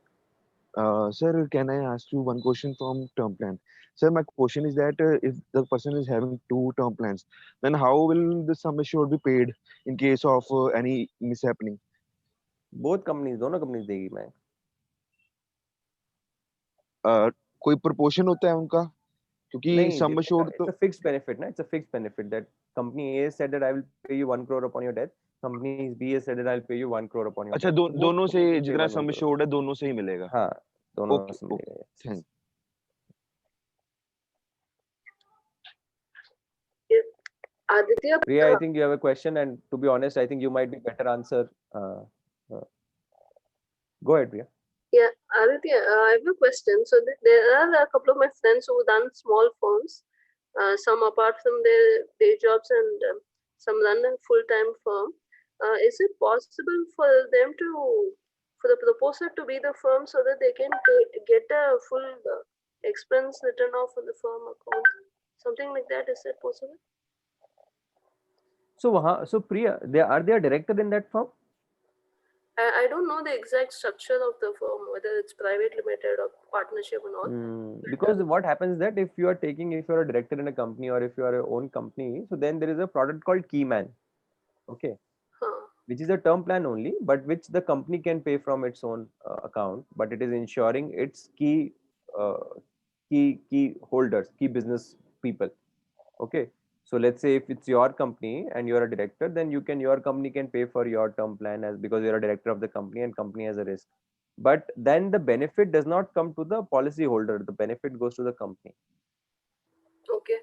Sir, can I ask you one question from term plan? Sir, my question is that if the person is having two term plans, then how will the sum assured be paid in case of any mishappening? Both companies, दोनों companies देगी मैं. कोई proportion होता है उनका? क्योंकि नहीं, sum assured it's तो a fixed benefit, ना? It's a fixed benefit that company A said that I will pay you 1 crore upon your death. Company B has said that I'll pay you 1 crore upon your अच्छा death. So both दोनों से companies will pay जितना 1 sum crore. assured है दोनों से ही मिलेगा. हाँ, दोनों Okay, से okay. मिलेगा. Yes, yes. Thank. Aditya, Priya, I think you have a question, and to be honest, I think you might be better answer. Go ahead, Priya. yeah, Aditya, I have a question. So there are a couple of my friends who done small firms, some apart from their day jobs and some run a full-time firm. Is it possible for them for the proposer to be the firm so that they can get a full expense written off on the firm account? Something like that, is that possible? So Priya, are they a director in that firm? I don't know the exact structure of the firm, whether it's private limited or partnership and all. Because what happens is that if you're a director in a company or if you are your own company, so then there is a product called Keyman, okay, which is a term plan only, but which the company can pay from its own account, but it is ensuring its uh, key holders, key business people, okay. So let's say if it's your company and you're a director, then your company can pay for your term plan as because you're a director of the company and company has a risk. But then the benefit does not come to the policy holder. The benefit goes to the company Okay.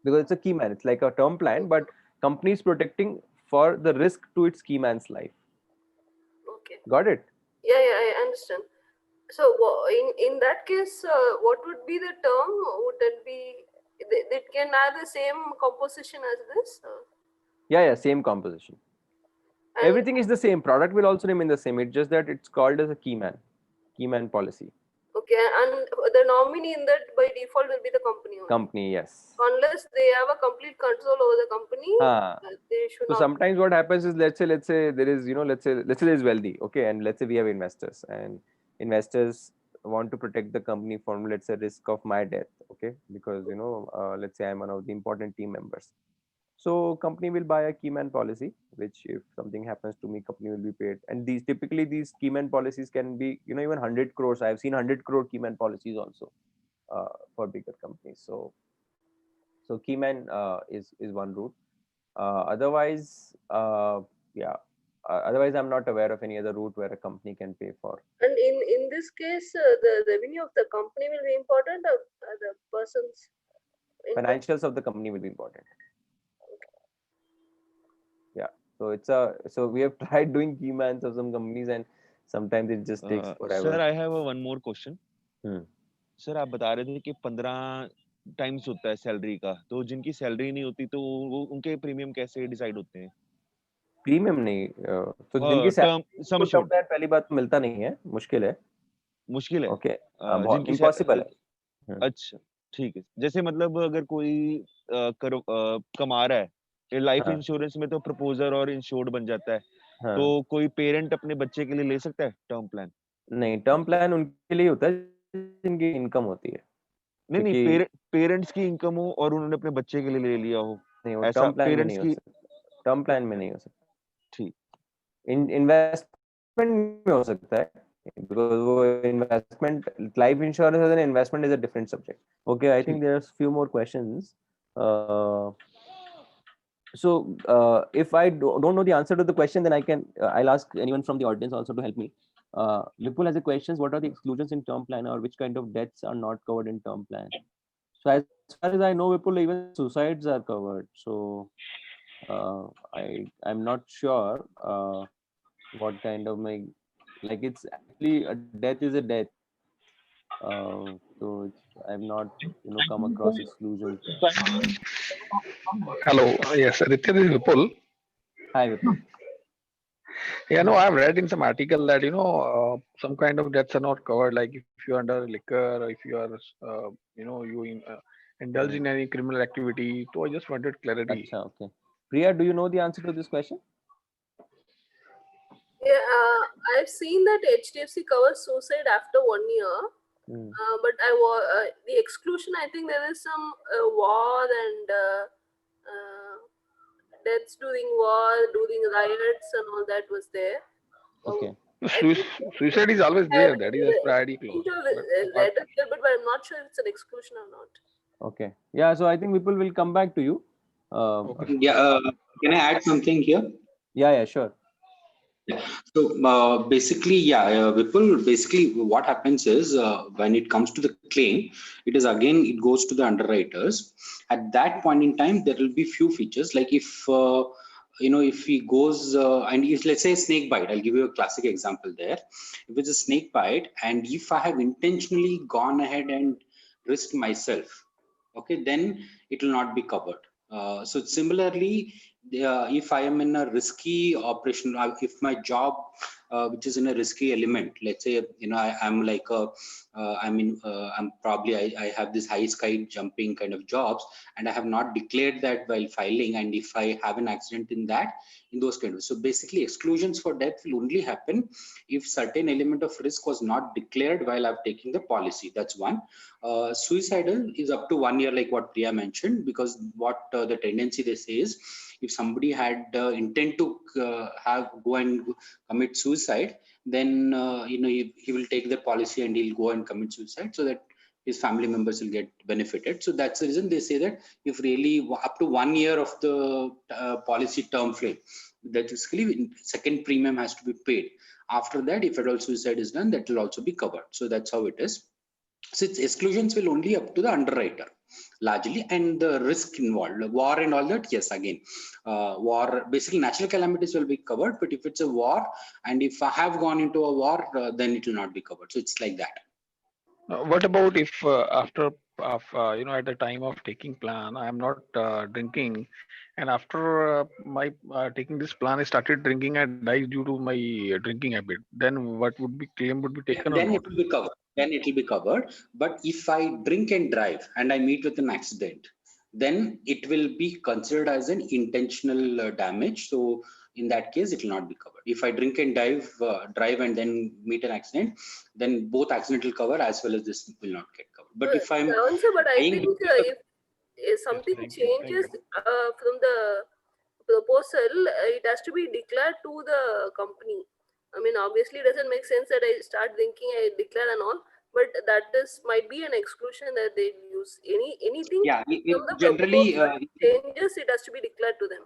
because it's a key man. It's like a term plan, but company is protecting for the risk to its key man's life. Okay. Got it? Yeah, I understand. So in that case, what would be the term? Would that be? It can have the same composition as this. Yeah, same composition. And, Everything is the same. Product will also remain the same. It's just that it's called as a key man policy. okay, and the nominee in that by default will be the company only. Company, yes. Unless they have a complete control over the company, they should so not. Sometimes what happens is let's say there is let's say there is wealthy, okay, and let's say we have investors and investors want to protect the company from, let's say, risk of my death, okay, because let's say I'm one of the important team members. So company will buy a keyman policy, which if something happens to me, company will be paid. And these keyman policies can be even 100 crores. I've seen 100 crore keyman policies also for bigger companies. So keyman is one route. Otherwise, otherwise I'm not aware of any other route where a company can pay for. And in this case, the revenue of the company will be important, or the person's income? Financials of the company will be important. Yeah. So we have tried doing keymans of some companies and sometimes it just takes forever. Sir, I have one more question. Sir आप बता रहे थे कि 15 times होता है salary का, तो जिनकी सैलरी नहीं होती तो वो उनके प्रीमियम कैसे डिसाइड होते हैं? प्रीमियम नहीं, तो जिनकी सम एश्योर्ड पहली बात तो मिलता नहीं है, मुश्किल है. ओके, जिनकी इम्पॉसिबल है. अच्छा, ठीक है. जैसे मतलब अगर कोई कमा रहा है लाइफ इंश्योरेंस में, तो प्रपोजर और इंश्योर्ड बन जाता है, तो कोई पेरेंट अपने बच्चे के लिए ले सकता है टर्म प्लान? नहीं, टर्म प्लान उनके लिए होता है जिनकी इनकम होती है, नहीं नहीं, क्योंकि पेरेंट्स की इनकम हो और उन्होंने अपने बच्चे के लिए ले लिया हो, नहीं, वो ऐसा टर्म प्लान में पेरेंट्स नहीं हो की। सकता, टर्म प्लान में नहीं हो सकता, ठीक। इन्वेस्टमेंट में हो सकता है, because वो investment, life insurance as an investment is a different subject. Okay, I think there's few more questions. So if I don't know the answer to the question, then I'll ask anyone from the audience also to help me. Vipul has a question: what are the exclusions in term plan, or which kind of deaths are not covered in term plan? So as far as I know, Vipul, even suicides are covered. So I'm not sure what kind of like it's actually a death is a death. So I've not come across exclusions. Hello, yes, Aditya, this is Vipul. Hi, Vipul. Yeah, no, I've read in some article that some kind of deaths are not covered. Like if you're under liquor, or if you are, indulge in any criminal activity. So I just wanted clarity. Acha, okay. Priya, do you know the answer to this question? Yeah, I've seen that HDFC covers suicide after 1 year. But the exclusion, I think there is some war and deaths during war, during riots and all that was there. Okay. Suicide is always there. That is a priority clause. Read a little bit, but I'm not sure if it's an exclusion or not. Okay. Yeah. So I think people will come back to you. Okay. Yeah. Can I add something here? Yeah. Sure. So basically, Vipul, basically what happens is when it comes to the claim, it goes to the underwriters. At that point in time, there will be few features like if he goes and if let's say a snake bite, I'll give you a classic example there. If it's a snake bite and if I have intentionally gone ahead and risked myself, okay, then it will not be covered. So similarly, if I am in a risky operation, if my job, which is in a risky element, let's say, I'm like I'm probably, I have this high sky jumping kind of jobs, and I have not declared that while filing. And if I have an accident in those kind of, so basically exclusions for death will only happen if certain element of risk was not declared while I'm taking the policy. That's one. Suicidal is up to 1 year, like what Priya mentioned, because what the tendency they say is if somebody had intent to go and commit suicide, then he will take the policy and he'll go and commit suicide so that his family members will get benefited. So that's the reason they say that if really up to 1 year of the policy term frame, that basically second premium has to be paid. After that, if at all suicide is done, that will also be covered. So that's how it is. So its exclusions will only up to the underwriter largely, and the risk involved, war and all that. Yes, again, war, basically natural calamities will be covered, but if it's a war and if I have gone into a war, then it will not be covered. So it's like that. What about if after at the time of taking plan, I am not drinking, and after my taking this plan, I started drinking and died due to my drinking habit. Then what would be claim would be taken or Then not? it will be covered. Then it will be covered. But if I drink and drive and I meet with an accident, then it will be considered as an intentional damage. So in that case, it will not be covered. If I drink and drive and then meet an accident, then both accident will cover as well as this will not get covered. But if I'm But I dying think if something Thank you. changes from the proposal, it has to be declared to the company. I mean, obviously, it doesn't make sense that I start drinking, I declare and all. But might be an exclusion that they use. Anything yeah, from the generally proposal changes, it has to be declared to them.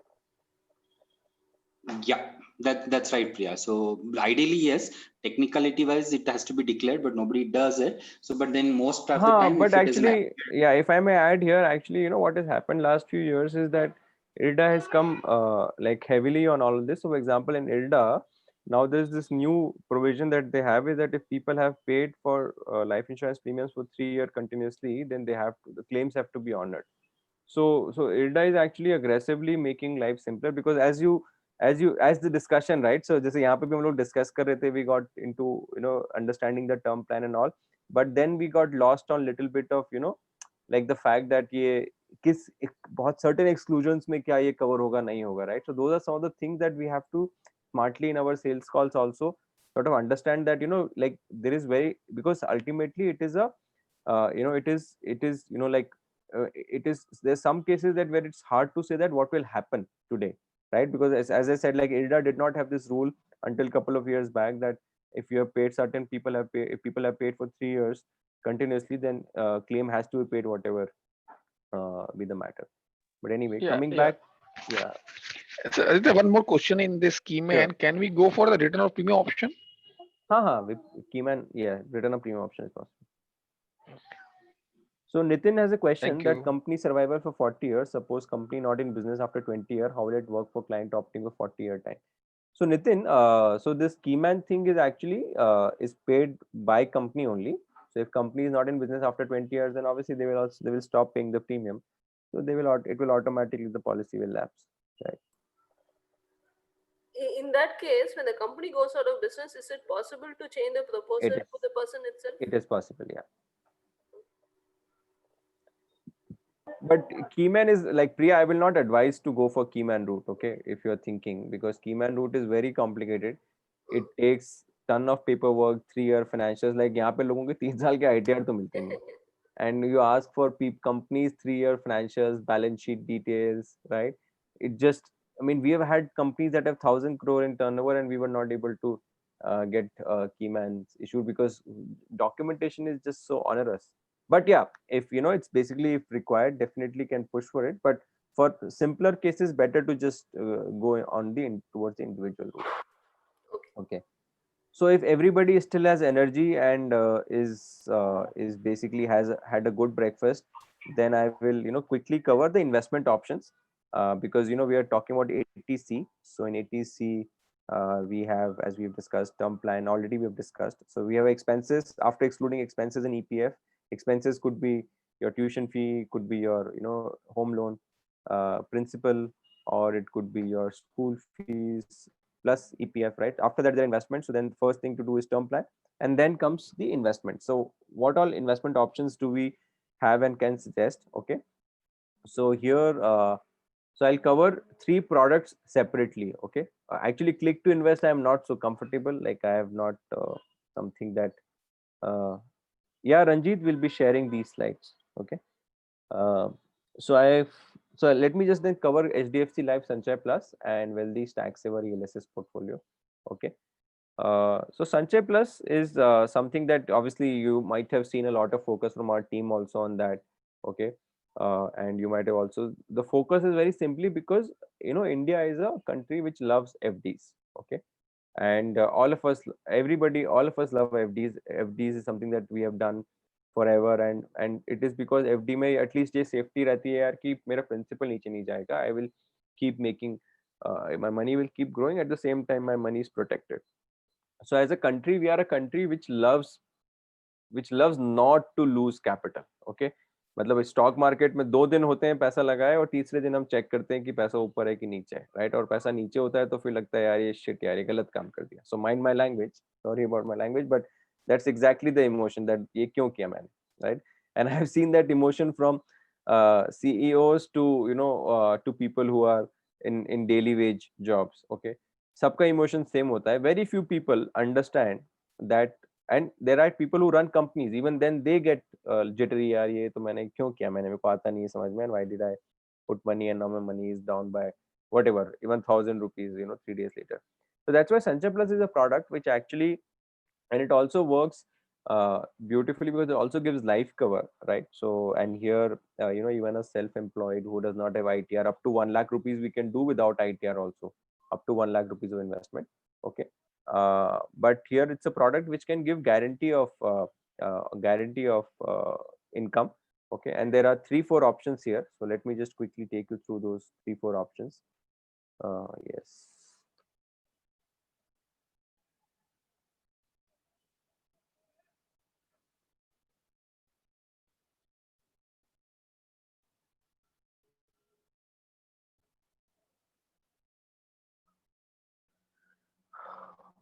yeah, that's right, Priya. So ideally, yes, technicality wise, it has to be declared, but nobody does it. So, but then most of the time, But if it is an actually, yeah, if I may add here, actually, what has happened last few years is that IRDA has come like heavily on all of this. So, for example, in IRDA, now there's this new provision that they have is that if people have paid for life insurance premiums for 3 years continuously, then the claims have to be honored. So IRDA is actually aggressively making life simpler, because as the discussion, right? So जैसे यहाँ पे भी हम लोग discuss कर रहे थे, we got into understanding the term plan and all, but then we got lost on little bit of like the fact that ये बहुत certain exclusions में क्या ये cover होगा नहीं होगा, right? So those are some of the things that we have to smartly in our sales calls also sort of understand that, like there is because ultimately it is a, it is, like it is, there's some cases that where it's hard to say that what will happen today, right? Because as I said, like IRDA did not have this rule until a couple of years back that if you have paid certain people have paid, if people have paid for 3 years continuously, then claim has to be paid, whatever be the matter. But anyway, Yeah, coming yeah. back, yeah, So, Aditya, one more question in this scheme, sure. and can we go for the return of premium option? With Keyman, yeah, return of premium option is possible. So Nitin has a question Thank that you. company survival for 40 years. Suppose company not in business after 20 year. How will it work for client opting a 40-year time? So Nitin, so this Keyman thing is actually is paid by company only. So if company is not in business after 20 years, then obviously they will stop paying the premium. So it will automatically, the policy will lapse, right? In that case, when the company goes out of business, is it possible to change the proposal It is. to the person itself? It is possible, yeah. But Keyman is like, Priya, I will not advise to go for Keyman route, okay? If you're thinking, because Keyman route is very complicated. It takes ton of paperwork, 3-year financials. Like यहाँ पे लोगों के 3 साल के ITR तो मिलते नहीं. And you ask for companies 3-year financials, balance sheet details, right? It just, I mean, we have had companies that have 1,000 crore in turnover, and we were not able to get Keymans issued because documentation is just so onerous. But yeah, if it's basically, if required, definitely can push for it. But for simpler cases, better to just go on towards the individual route. Okay. So if everybody still has energy and is basically has had a good breakfast, then I will quickly cover the investment options, because we are talking about 80C. So in 80C, we have, as we've discussed, term plan already we've discussed. So we have expenses. After excluding expenses in EPF, expenses could be your tuition fee, could be your home loan principal, or it could be your school fees plus EPF, right? After that, they're investment. So then first thing to do is term plan, and then comes the investment. So what all investment options do we have and can suggest? Okay. So here, so I'll cover 3 products separately. Okay. Actually, click to invest, I'm not so comfortable. Like I have not something that, yeah, Ranjit will be sharing these slides. Okay. Uh, so let me just then cover HDFC Life Sanchay Plus and Wealthy Stack Saver ELSS portfolio. Okay. So Sanchay Plus is something that obviously you might have seen a lot of focus from our team also on that. Okay. And you might have also, the focus is very simply because India is a country which loves FDs. Okay. And all of us love FDs. FDs is something that we have done forever, and it is because FD में at least ये safety रहती है यार कि मेरा principal नीचे नहीं जाएगा. I will keep making, my money will keep growing, at the same time my money is protected. So as a country, we are a country which loves not to lose capital. Okay. मतलब stock market में 2 दिन होते हैं पैसा लगाए, और तीसरे दिन हम चेक करते हैं कि पैसा ऊपर है कि नीचे है, राइट? और पैसा नीचे होता है तो फिर लगता है यार ये शिट, यार ये गलत काम कर दिया. So mind my language, sorry about my language, but that's exactly the emotion that ये क्यों किया मैंने, right? And I have seen that emotion from CEOs to to people who are in daily wage jobs. Okay. सबका emotion same होता है. Very few people understand that, and there are people who run companies, even then they get jittery, यार ये तो मैंने क्यों किया, मेरे को आता नहीं है समझ में, why did I put money and now my money is down by whatever, even 1,000 rupees 3 days later. So that's why Sanchay Plus is a product which actually, and it also works beautifully because it also gives life cover, right? So, and here even a self-employed who does not have ITR, up to 1 lakh rupees we can do without ITR also, up to 1 lakh rupees of investment. Okay. But here it's a product which can give guarantee of income. Okay. And there are 3-4 options here, so let me just quickly take you through those 3-4 options. Yes.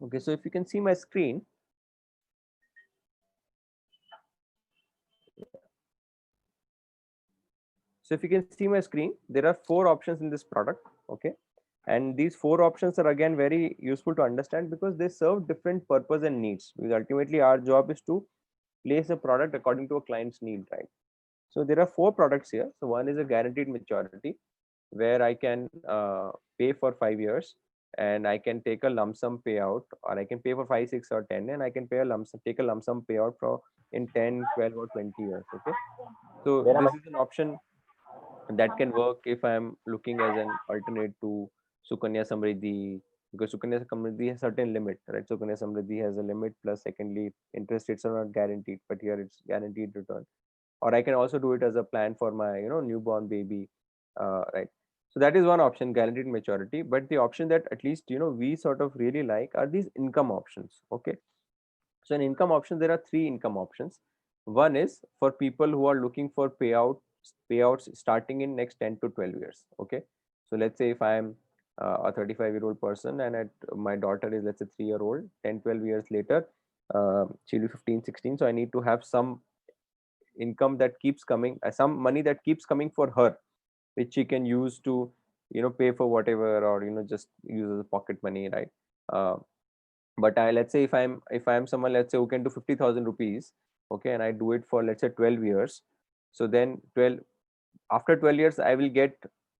Okay, so if you can see my screen. So if you can see my screen, there are 4 options in this product. Okay. And these four options are again very useful to understand because they serve different purpose and needs. Because ultimately our job is to place a product according to a client's need, right? So there are four products here. So one is a guaranteed maturity, where I can pay for 5 years and I can take a lump sum payout, or I can pay for 5, 6, or 10, and I can pay a lump sum, take a lump sum payout for in 10, 12, or 20 years. Okay. So this is an option that can work if I'm looking as an alternate to Sukanya Samriddhi, because Sukanya Samriddhi has certain limit, right? Sukanya Samriddhi has a limit, plus secondly, interest rates are not guaranteed, but here it's guaranteed return. Or I can also do it as a plan for my, newborn baby, right? So that is one option, guaranteed maturity. But the option that at least, we sort of really like are these income options. Okay. So in income options, there are three income options. One is for people who are looking for payouts starting in next 10 to 12 years. Okay. So let's say if I am a 35-year-old person and my daughter is, let's say, 3-year-old, 10, 12 years later, she'll be 15, 16. So I need to have some income that keeps coming, some money that keeps coming for her, which she can use to, pay for whatever, or, just use as a pocket money, right? Uh, but let's say if I'm someone, let's say, who can do 50,000 rupees, okay, and I do it for, let's say, 12 years. So then after 12 years I will get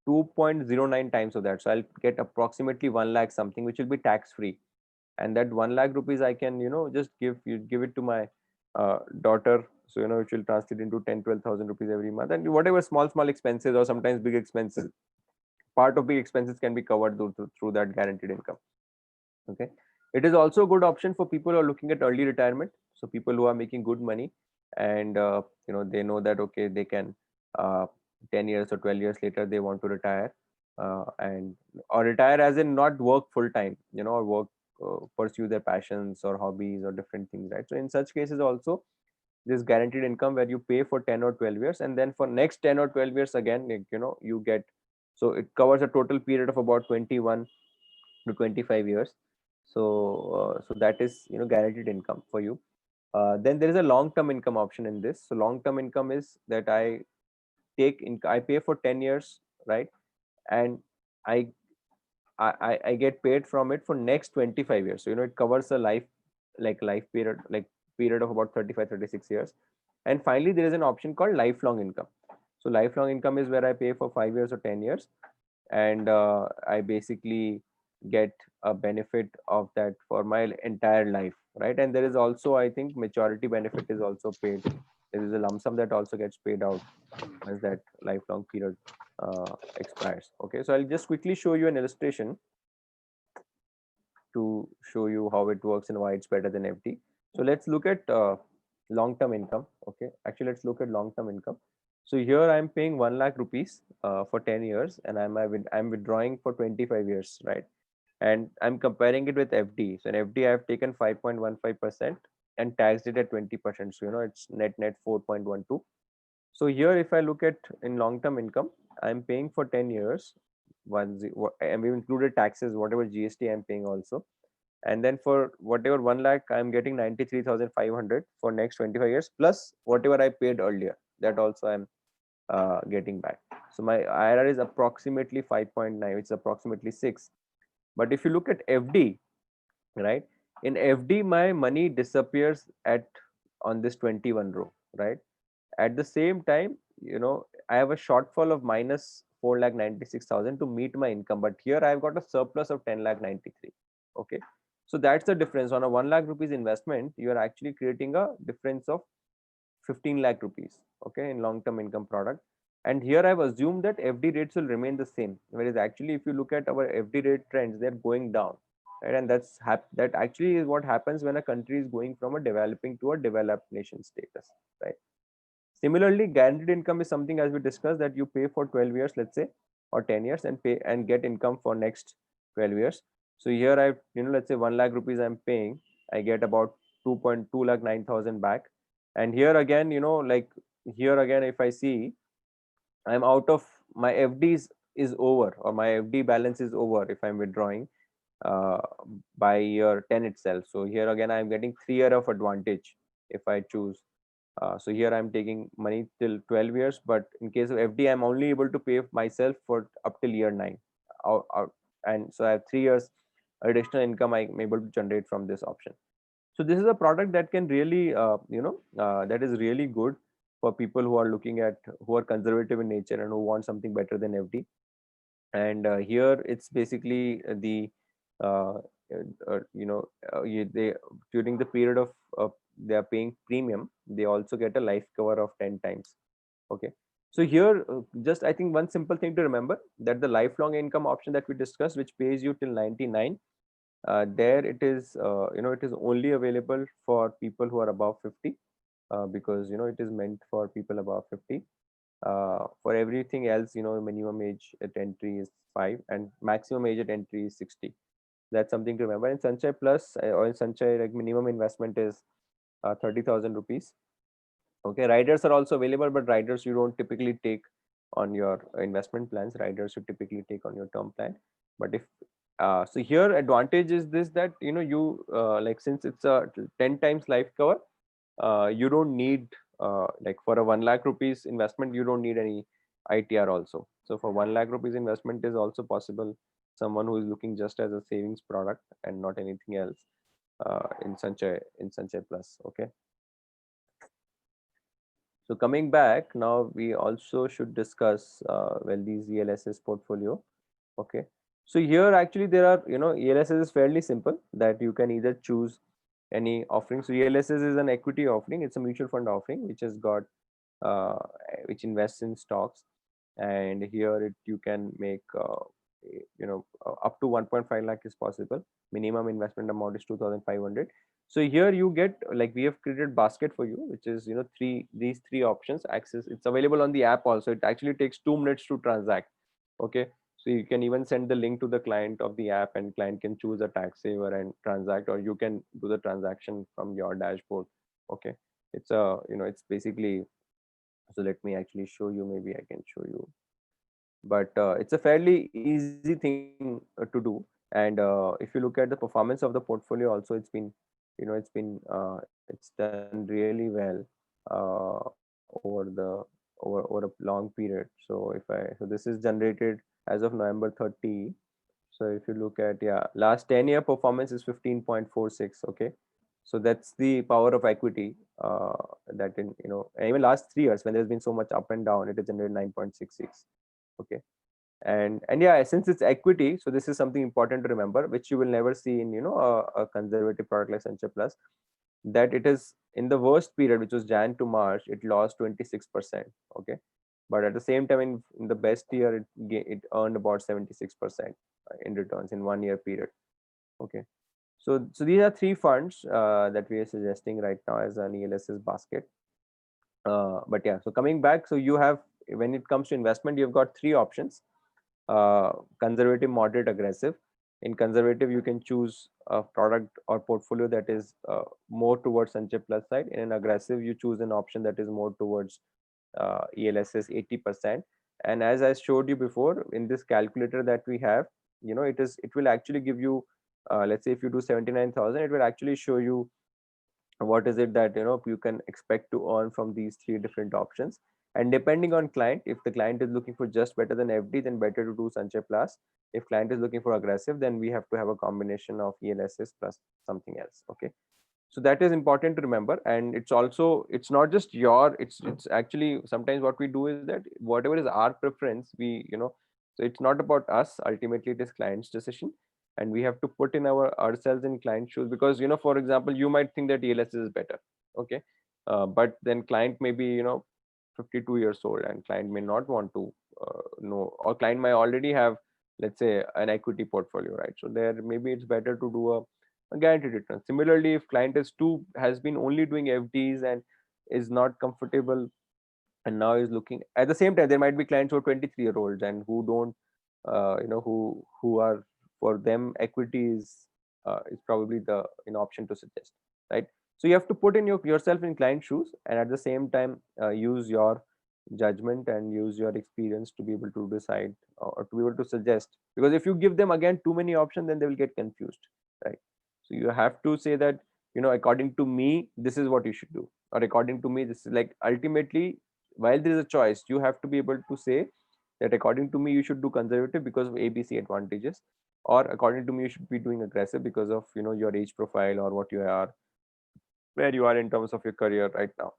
2.09 times of that, so I'll get approximately 1 lakh something, which will be tax free. And that 1 lakh rupees I can, just give it to my daughter, so it will translate into 10, 12,000 rupees every month, and whatever small expenses or sometimes big expenses, part of big expenses can be covered through that guaranteed income. Okay. It is also a good option for people who are looking at early retirement. So people who are making good money, and they know that, okay, they can 10 years or 12 years later they want to retire, and or retire as in not work full time, or work, pursue their passions or hobbies or different things, right? So in such cases also, this guaranteed income where you pay for 10 or 12 years, and then for next 10 or 12 years again, like, you get, so it covers a total period of about 21 to 25 years. So that is, guaranteed income for you. Then there is a long term income option in this. So long term income is that I pay for 10 years, right? And I I get paid from it for next 25 years. So it covers a life period, like period of about 35, 36 years. And finally there is an option called lifelong income. So lifelong income is where I pay for 5 years or 10 years, and I basically get a benefit of that for my entire life, right? And there is also, I think, maturity benefit is also paid. There is a lump sum that also gets paid out once that lifelong period expires. Okay, so I'll just quickly show you an illustration to show you how it works and why it's better than FD. So let's look at long-term income. Okay, actually let's look at long-term income. So here I'm paying 1 lakh rupees for 10 years, and I'm withdrawing for 25 years, right? And I'm comparing it with FD. So in FD I've taken 5.15% and taxed it at 20%. So it's net 4.12. So here if I look at in long-term income, I'm paying for 10 years. And we've included taxes, whatever GST I'm paying also. And then for whatever 1 lakh, I'm getting 93,500 for next 25 years, plus whatever I paid earlier, that also I'm getting back. So my IRR is approximately 5.9, which is approximately 6. But if you look at FD, right, in FD my money disappears on this 21 row, right? At the same time, I have a shortfall of minus 4,96,000 to meet my income, but here I've got a surplus of 10,93. Okay, so that's the difference. On a 1 lakh rupees investment, you are actually creating a difference of 15 lakh rupees, okay, in long-term income product. And here I've assumed that FD rates will remain the same, whereas actually if you look at our FD rate trends, they're going down, right? And that actually is what happens when a country is going from a developing to a developed nation status, right? Similarly, guaranteed income is something, as we discussed, that you pay for 12 years, let's say, or 10 years, and pay and get income for next 12 years. So here I've, let's say 1 lakh rupees I'm paying, I get about 2.2 lakh 9,000 back. And here again, like here again, if I see, I'm out of my FDs is over, or my FD balance is over if I'm withdrawing uh, by year 10 itself. So here again, I'm getting 3 year of advantage if I choose. So here I'm taking money till 12 years, but in case of FD, I'm only able to pay myself for up till year 9. and so I have 3 years additional income I'm able to generate from this option. So this is a product that can really that is really good for people who are looking at, who are conservative in nature and who want something better than FD. And here it's basically the uh, they, during the period of they are paying premium, they also get a life cover of 10 times. Okay, so here just I think one simple thing to remember, that the lifelong income option that we discussed, which pays you till 99, there it is it is only available for people who are above 50, because it is meant for people above 50. For everything else, minimum age at entry is 5 and maximum age at entry is 60. That's something to remember. In Sanchay Plus or in Sanchay, like minimum investment is 30,000 rupees. Okay, riders are also available, but riders you don't typically take on your investment plans. Riders you typically take on your term plan. But if so here advantage is this, that you like, since it's a 10 times life cover, you don't need like for a 1 lakh rupees investment, you don't need any ITR also. So for 1 lakh rupees investment is also possible, someone who is looking just as a savings product and not anything else, in Sanchay Plus. Okay, so coming back now, we also should discuss these ELSS portfolio. Okay, so here actually there are, ELSS is fairly simple, that you can either choose any offering. So ELSS is an equity offering. It's a mutual fund offering which has got uh, which invests in stocks, and here you can make up to 1.5 lakh is possible. Minimum investment amount is 2,500. So here you get, like, we have created basket for you, which is these three options. Access, it's available on the app also. It actually takes 2 minutes to transact. Okay, so you can even send the link to the client of the app, and client can choose a tax saver and transact, or you can do the transaction from your dashboard. Okay, it's a it's basically, so let me actually show you, maybe I can show you, but it's a fairly easy thing to do. And if you look at the performance of the portfolio also, it's been it's done really well over a long period. So so this is generated as of November 30. So if you look at, yeah, last 10-year performance is 15.46. Okay, so that's the power of equity, that in even last 3 years, when there's been so much up and down, it has generated 9.66. Okay, and yeah, since it's equity, so this is something important to remember, which you will never see in a conservative product like Sanchay Plus, that it is in the worst period, which was Jan to March, it lost 26%. Okay, but at the same time, in the best year, it earned about 76% in returns in 1 year period. Okay, so these are 3 funds that we are suggesting right now as an ELSS basket. But yeah, so coming back, so you have, when it comes to investment, you've got 3 options: conservative, moderate, aggressive. In conservative, you can choose a product or portfolio that is more towards Sanchay Plus side. In an aggressive, you choose an option that is more towards ELSS 80%. And as I showed you before, in this calculator that we have, it will actually give you, let's say if you do 79,000, it will actually show you what is it that you can expect to earn from these 3 different options. And depending on client, if the client is looking for just better than FD, then better to do Sanchay Plus. If client is looking for aggressive, then we have to have a combination of ELSS plus something else. Okay, so that is important to remember. And it's also, it's not just your, it's actually, sometimes what we do is that whatever is our preference, we so it's not about us, ultimately it is client's decision, and we have to put in ourselves in client shoes, because for example, you might think that ELSS is better. Okay, but then client may be 52 years old, and client may not want to know, or client might already have, let's say, an equity portfolio, right? So there, maybe it's better to do a guaranteed return. Similarly, if client has been only doing FDs and is not comfortable, and now is looking, at the same time, there might be clients who are 23-year-olds and who don't who are, for them, equity is probably the option to suggest, right? So you have to put in yourself in client shoes, and at the same time use your judgment and use your experience to be able to decide, or to be able to suggest, because if you give them again too many options, then they will get confused, right? So you have to say that, according to me, this is what you should do, or according to me, this is, like, ultimately, while there is a choice, you have to be able to say that according to me, you should do conservative because of ABC advantages. or according to me you should be doing aggressive because of your age profile or what you are, where you are in terms of your career right now.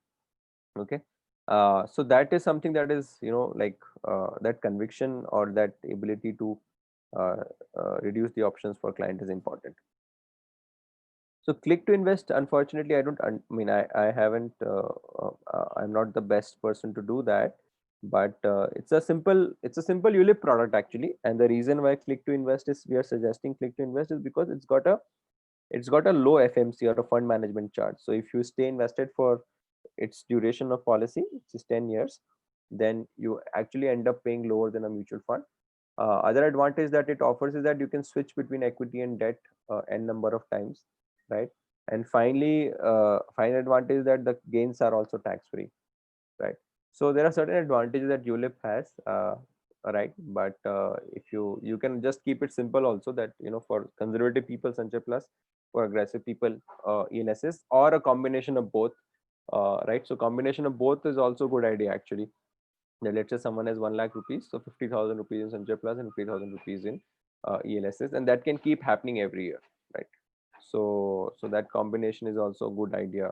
Okay. So that is something that is like that conviction or that ability to uh, reduce the options for client is important. So click to invest, unfortunately, I don't, I haven't, I'm not the best person to do that, but it's a simple ULIP product actually. And the reason why click to invest is we are suggesting click to invest is because it's got a low FMC or a fund management charge. So if you stay invested for its duration of policy, which is 10 years, then you actually end up paying lower than a mutual fund. Other advantage that it offers is that you can switch between equity and debt n number of times, right? And finally, final advantage is that the gains are also tax free, right? So there are certain advantages that ULIP has, right? But if you can just keep it simple also, that for conservative people Sanchay Plus, for aggressive people ELSS, or a combination of both, right? So combination of both is also a good idea actually. Now, let's say someone has 1 lakh rupees, so 50,000 rupees in Sanchay Plus and 50,000 rupees in ELSS, and that can keep happening every year, right? So that combination is also a good idea.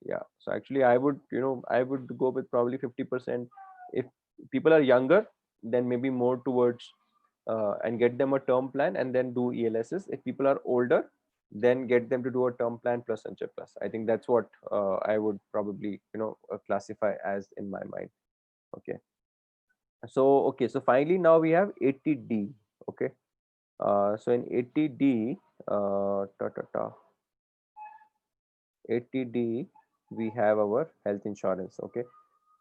Yeah. So actually, I would go with probably 50%. If people are younger, then maybe more towards and get them a term plan and then do ELSS. If people are older, then get them to do a term plan plus Sanchay Plus. I think that's what I would probably classify as in my mind. Okay. So finally now we have 80D. Okay. So in 80D, ta, ta, ta, 80D, we have our health insurance. Okay.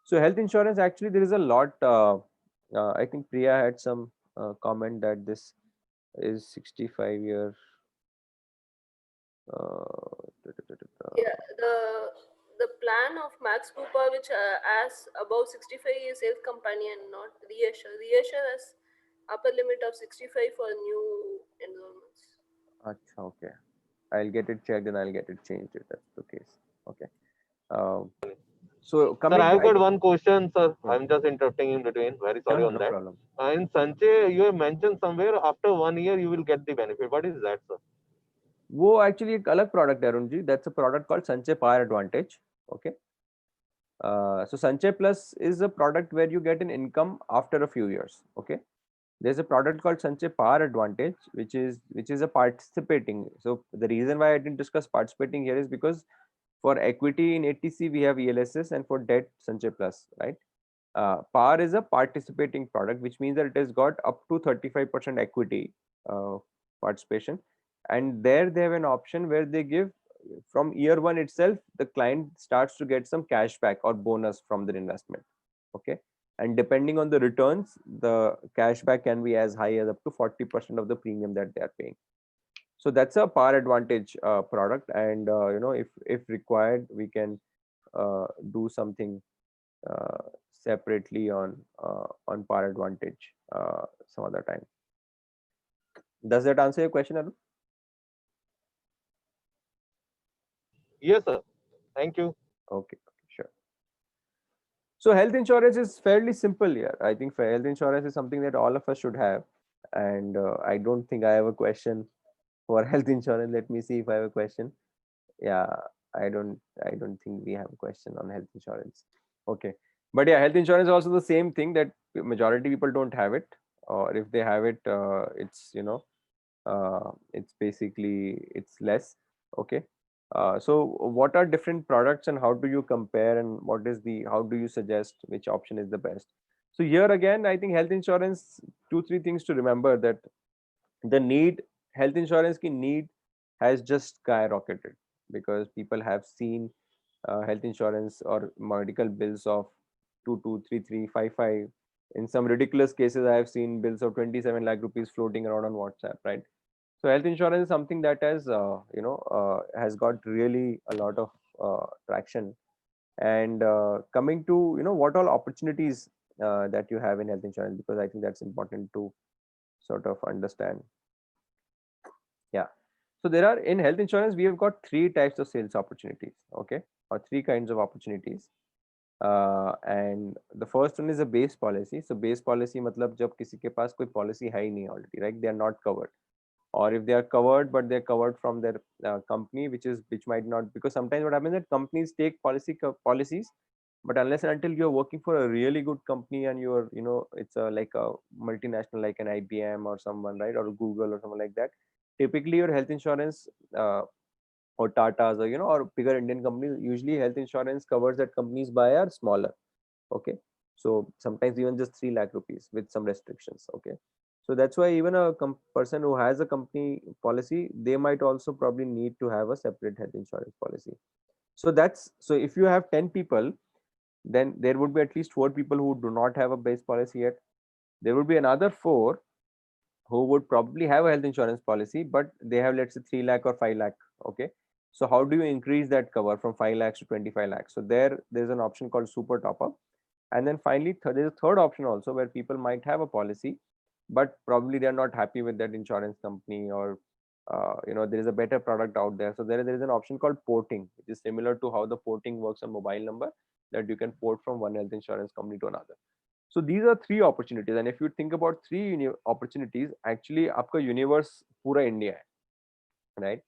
So health insurance, actually there is a lot. I think Priya had some comment that this is 65-year. Yeah, the plan of Max Bupa, which as above 65 is health companion, not Reassure. Reassure has upper limit of 65 for new enrollments. Achha, okay. I'll get it checked and I'll get it changed if that's the case. Okay. So Sir, coming, I've I got think, one question, sir. Hmm. I'm just interrupting in between. Very no, sorry no, on no that. problem. In Sanchay, you have mentioned somewhere after 1 year you will get the benefit. What is that, sir? वो actually एक अलग product है Arun ji. That's a product called Sanchay Par Advantage. Okay. So Sanchay Plus is a product where you get an income after a few years. Okay. There's a product called Sanchay Par Advantage, which is a participating. So the reason why I didn't discuss participating here is because for equity in ATC we have ELSS, and for debt Sanchay Plus, right? Par is a participating product, which means that it has got up to 35% equity participation, and there they have an option where they give, from year one itself the client starts to get some cash back or bonus from their investment. Okay. And depending on the returns, the cashback can be as high as up to 40% of the premium that they are paying. So that's a Par Advantage product, and if required, we can do something separately on Par Advantage some other time. Does that answer your question, Arun? Yes, sir. Thank you. Okay, sure. So health insurance is fairly simple here. I think health insurance is something that all of us should have, and I don't think I have a question for health insurance. Let me see if I have a question. Yeah, I don't think we have a question on health insurance. Okay. But yeah, health insurance is also the same thing, that majority people don't have it, or if they have it, it's basically it's less. Okay. So what are different products and how do you compare, and how do you suggest which option is the best? So here again, I think health insurance, 2-3 things to remember, that the health insurance ki need has just skyrocketed, because people have seen health insurance or medical bills of 223355. In some ridiculous cases, I have seen bills of 27 lakh rupees floating around on WhatsApp, right? So health insurance is something that has got really a lot of traction. And coming to what all opportunities that you have in health insurance, because I think that's important to sort of understand. Yeah. So there are, in health insurance, we have got 3 types of sales opportunities. Okay. Or 3 kinds of opportunities. And the first one is a base policy. So base policy matlab jab kisi ke paas koi policy hai nahi already, right? They are not covered. or if they are covered but they're covered from their company, which might not, because sometimes what happens that companies take policies, but unless and until you're working for a really good company and you're, it's a like a multinational like an IBM or someone, right, or Google or someone like that, typically your health insurance or Tatas, or or bigger Indian companies, usually health insurance covers that companies buy are smaller. Okay, so sometimes even just 3 lakh rupees with some restrictions. Okay, so that's why even a person who has a company policy, they might also probably need to have a separate health insurance policy. So if you have 10 people, then there would be at least 4 people who do not have a base policy yet. There would be another 4 who would probably have a health insurance policy, but they have, let's say, 3 lakh or 5 lakh. Okay, so how do you increase that cover from 5 lakhs to 25 lakhs? So there's an option called super top up. And then finally, there's a third option also where people might have a policy, but probably they're not happy with that insurance company, or there is a better product out there. So there is an option called porting, which is similar to how the porting works on mobile number, that you can port from one health insurance company to another. So these are 3 opportunities, and if you think about 3 opportunities, actually आपका universe पूरा India है, right?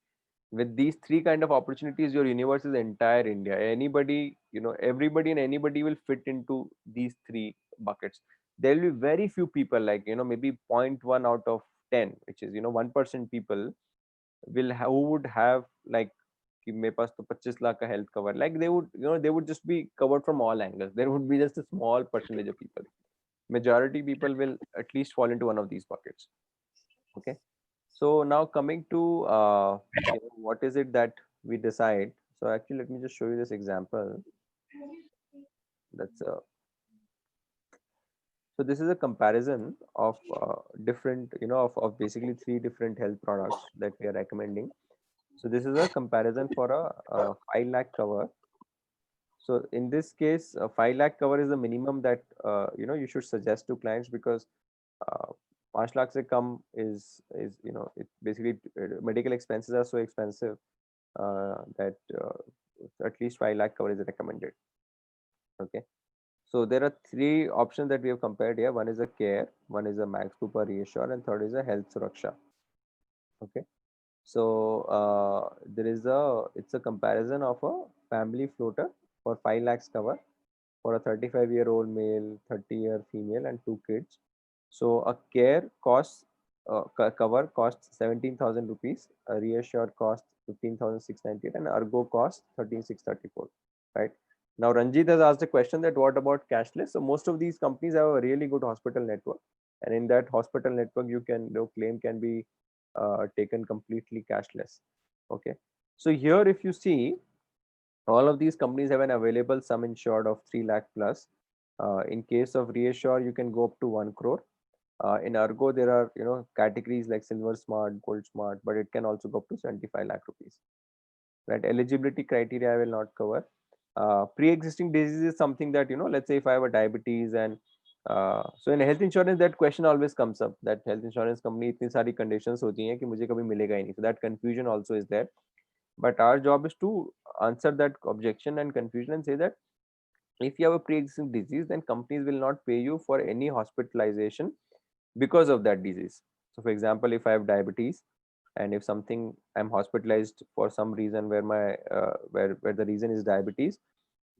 With these 3 kind of opportunities, your universe is entire India. Anybody, everybody and anybody will fit into these 3 buckets. There will be very few people, like maybe 0.1 out of 10, which is 1% people who would have like कि मेरे पास तो 25 lakh का health cover. Like they would just be covered from all angles. There would be just a small percentage of people. Majority people will at least fall into one of these buckets. Okay, so now coming to what is it that we decide. So actually, let me just show you this example. That's so this is a comparison of different, of basically 3 different health products that we are recommending. So this is a comparison for a 5 lakh cover. So in this case, a 5 lakh cover is the minimum that you should suggest to clients, because 5 lakh se kam is it basically medical expenses are so expensive that at least 5 lakh cover is recommended. Okay, so there are 3 options that we have compared here. One is a care, one is a Max Super Reassure, and third is a Health Suraksha. Okay, so it's a comparison of a family floater for 5 lakhs cover for a 35-year-old male, 30-year female, and 2 kids. So a care costs cover costs 17,000 rupees, a Reassure costs 15,698, and Argo costs 13,634. Right now, Ranjit has asked a question that what about cashless? So most of these companies have a really good hospital network, and in that hospital network, claim can be taken completely cashless. Okay, so here if you see, all of these companies have an available sum insured of 3 lakh plus. In case of Reassure, you can go up to 1 crore. In Argo, there are categories like Silver Smart, Gold Smart, but it can also go up to 75 lakh rupees. Right? Eligibility criteria I will not cover. Pre-existing disease is something that let's say if I have a diabetes, and so in health insurance that question always comes up, that health insurance company इतनी सारी conditions होती हैं कि मुझे कभी मिलेगा ही नहीं. So that confusion also is there. But our job is to answer that objection and confusion and say that if you have a pre-existing disease, then companies will not pay you for any hospitalization because of that disease. So for example, if I have diabetes, and if something I'm hospitalized for some reason where my where the reason is diabetes,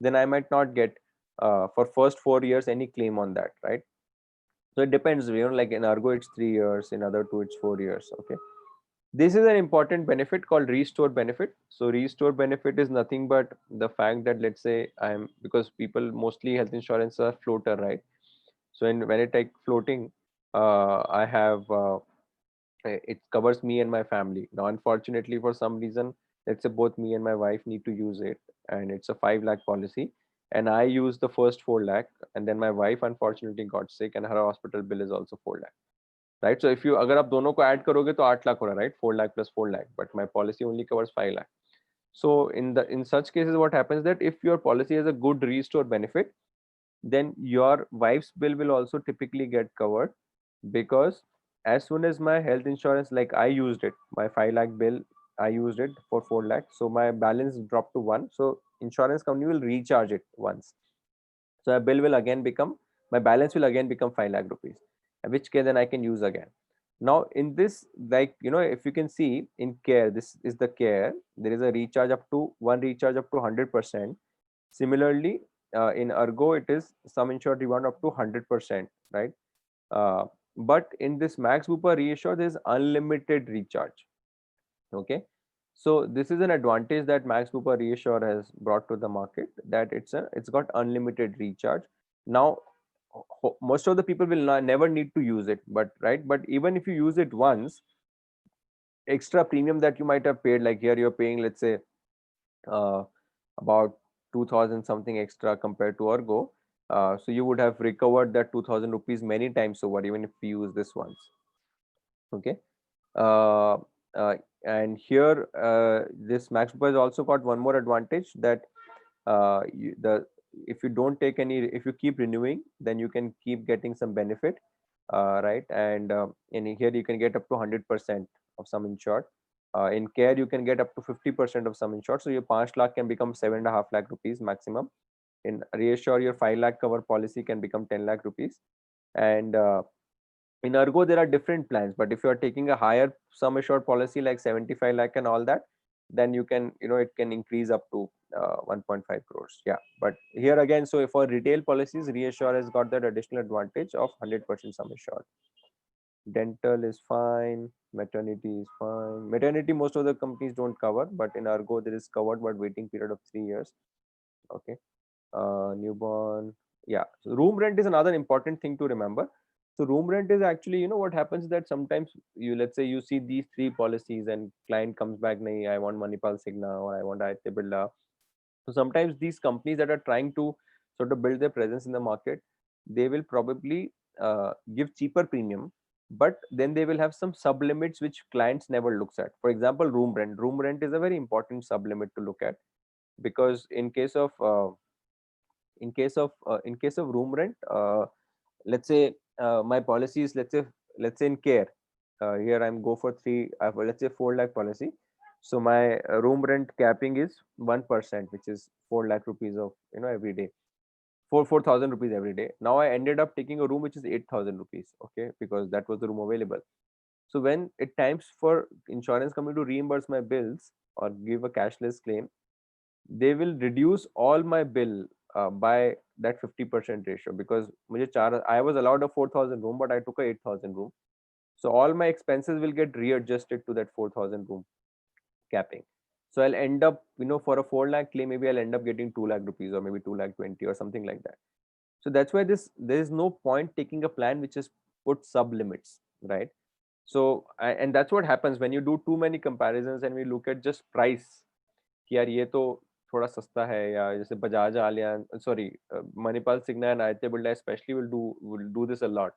then I might not get for first 4 years any claim on that, right? So it depends, like in Argo it's 3 years, in other 2 it's 4 years. Okay, this is an important benefit called restore benefit. So restore benefit is nothing but the fact that, let's say, because people mostly health insurance are floater, right? So when I take floating, I have it covers me and my family. Now unfortunately, for some reason, let's say both me and my wife need to use it, and it's a 5 lakh policy, and I use the first 4 lakh, and then my wife unfortunately got sick and her hospital bill is also 4 lakh. Right, so if you अगर आप दोनों को add करोगे तो 8 लाख हो रहा है, right? 4 lakh plus 4 lakh, but my policy only covers 5 lakh. So in such cases, what happens that if your policy has a good restore benefit, then your wife's bill will also typically get covered, because as soon as my health insurance, like I used it, my 5 lakh bill, I used it for 4 lakh, so my balance dropped to 1, so insurance company will recharge it once, so my bill will again become, my balance will again become 5 lakh rupees, in which case then I can use again. Now in this, like, if you can see in care, this is the care, there is a recharge up to 100%. Similarly, in Ergo, it is sum insured rebound up to 100%, right? But in this Max Bupa Reassure, there is unlimited recharge. Okay, so this is an advantage that Max Bupa Reassure has brought to the market, that it's got unlimited recharge. Now, most of the people will never need to use it, but even if you use it once, extra premium that you might have paid, like here you're paying, let's say, uh, about 2000 something extra compared to Ergo, so you would have recovered that 2000 rupees many times over, even if you use this once. Okay. uh, uh, and here, this Max Bupa has also got one more advantage, that if you don't take any, if you keep renewing, then you can keep getting some benefit, right? And in here you can get up to 100% of sum insured. In care you can get up to 50% of sum insured, so your 5 lakh can become 7.5 lakh rupees maximum. In Reassure, your 5 lakh cover policy can become 10 lakh rupees. And in Ergo there are different plans, but if you are taking a higher sum assured policy like 75 lakh and all that, then you can, it can increase up to 1.5 crores. Yeah, but here again, so for retail policies, Reassure has got that additional advantage of 100% sum assured. Dental is fine, maternity is fine. Maternity most of the companies don't cover, but in Ergo there is covered, but waiting period of 3 years. Okay. Newborn, yeah. So room rent is another important thing to remember. So room rent is actually, what happens is that sometimes you, let's say you see these 3 policies and client comes back, nahi, I want Manipal Cigna or I want Aditya Birla. So sometimes these companies that are trying to sort of build their presence in the market, they will probably give cheaper premium, but then they will have some sub limits which clients never looks at. For example, room rent. Room rent is a very important sub limit to look at, because in case of room rent, let's say my policy is, let's say in care, here I'm go for 3, let's say 4 lakh policy. So my room rent capping is 1%, which is 4 lakh rupees of, every day, 4,000 rupees every day. Now I ended up taking a room which is 8,000 rupees, okay, because that was the room available. So when it times for insurance company to reimburse my bills or give a cashless claim, they will reduce all my bill by that 50% ratio, because I was allowed a 4,000 room, but I took a 8,000 room. So all my expenses will get readjusted to that 4,000 room capping. So I'll end up, for a 4 lakh claim, maybe I'll end up getting 2 lakh rupees or maybe 2 lakh 20 or something like that. So that's why there is no point taking a plan which is put sub limits, right? So and that's what happens when you do too many comparisons and we look at just price, कि यार ये तो थोड़ा सस्ता है, या जैसे Bajaj Allianz, sorry, Manipal Cigna and Aditya Birla especially will do this a lot,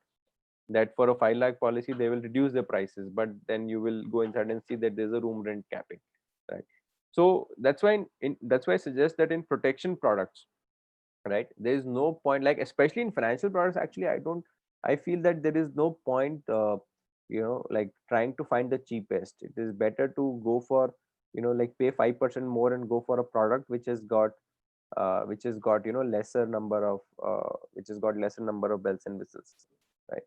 that for a 5 lakh policy they will reduce the prices, but then you will go inside and see that there's a room rent capping, right? So that's why I suggest that in protection products, right, there is no point, like especially in financial products, actually I feel that there is no point like trying to find the cheapest. It is better to go for, like pay 5% more and go for a product which has got lesser number of bells and whistles, right?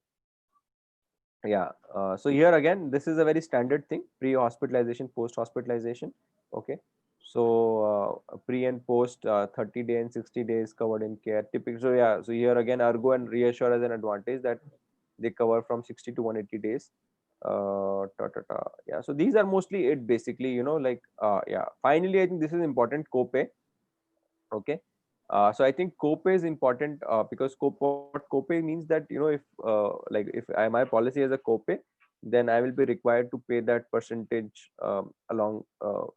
Yeah. So here again, this is a very standard thing: pre-hospitalization, post-hospitalization. Okay. So pre and post, 30 day and 60 days covered in care. Typical. So yeah. So here again, Ergo and Reassure has an advantage that they cover from 60 to 180 days. Yeah. So these are mostly it, basically. Like yeah. Finally, I think this is important: copay. Okay. So I think copay is important because what copay means that, if like if my policy has a copay, then I will be required to pay that percentage along.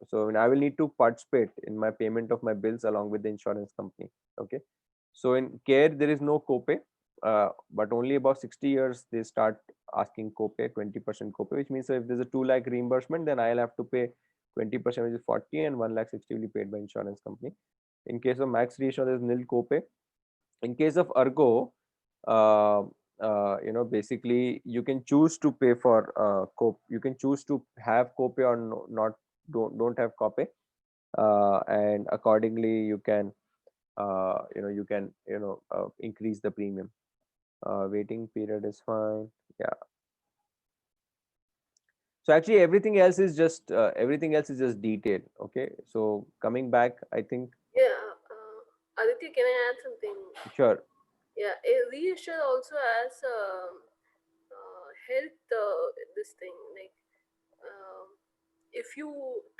So I will need to participate in my payment of my bills along with the insurance company. Okay. So in care there is no copay, but only about 60 years they start asking copay, 20% copay, which means if there's a 2 lakh reimbursement, then I'll have to pay 20%, which is 40, and 1 lakh 60 will be paid by insurance company. In case of Max Reassure, there's nil copay. In case of Ergo, basically you can choose to pay for you can choose to have copay or not, don't have copay, and accordingly you can increase the premium. Waiting period is fine. Yeah. So actually everything else is just detail. Okay, so coming back, I think, Yeah, Aditya, can I add something? sure. Yeah, a reassure also has health this thing like if you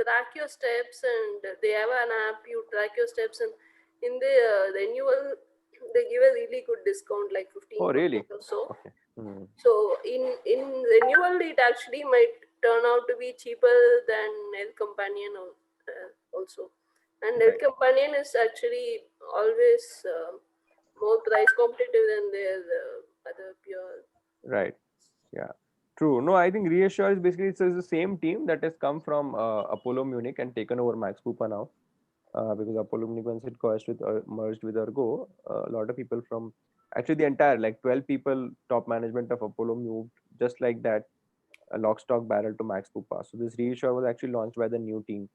track your steps and they have an app, you track your steps and in the renewal they give a really good discount like Oh, 15% really? or so. Okay. Hmm. So in renewal it actually might turn out to be cheaper than Health Companion also. And Health Right. Companion is actually always more price competitive than their other pure. Right. Yeah. True. No, I think Reassure is basically it's the same team that has come from Apollo Munich and taken over Max Pupa now. Because Apollo Munich once it merged with Ergo, a lot of people from actually the entire like 12 people top management of Apollo moved just like that, a lock stock barrel to Max Pupa. So this Reassure was actually launched by the new team,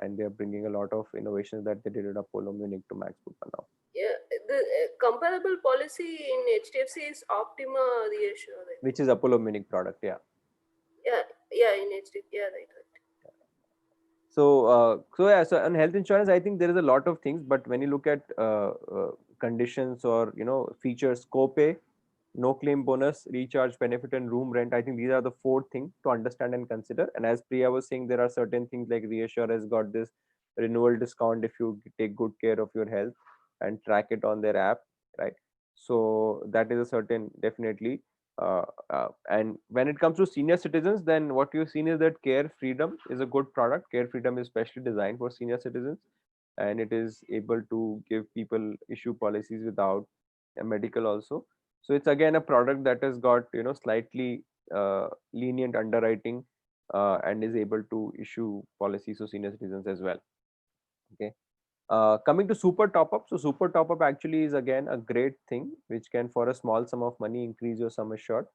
and they're bringing a lot of innovations that they did at Apollo Munich to Max Pupa now. Yeah, the comparable policy in HDFC is Optima Reassure. Right? Which is Apollo Munich product, yeah. Yeah, in HDFC, yeah, right. So on health insurance, I think there is a lot of things, but when you look at conditions or features, copay, no claim bonus, recharge benefit, and room rent, I think these are the four things to understand and consider. And as Priya was saying, there are certain things like Reassure has got this renewal discount if you take good care of your health and track it on their app, right? So that is a certain definitely. And when it comes to senior citizens, then what you've seen is that Care Freedom is a good product. Care Freedom is specially designed for senior citizens, and it is able to give people issue policies without a medical also. So it's again a product that has got slightly lenient underwriting, and is able to issue policies to senior citizens as well. Okay. Coming to super top up, so super top up actually is again a great thing which can for a small sum of money increase your sum assured.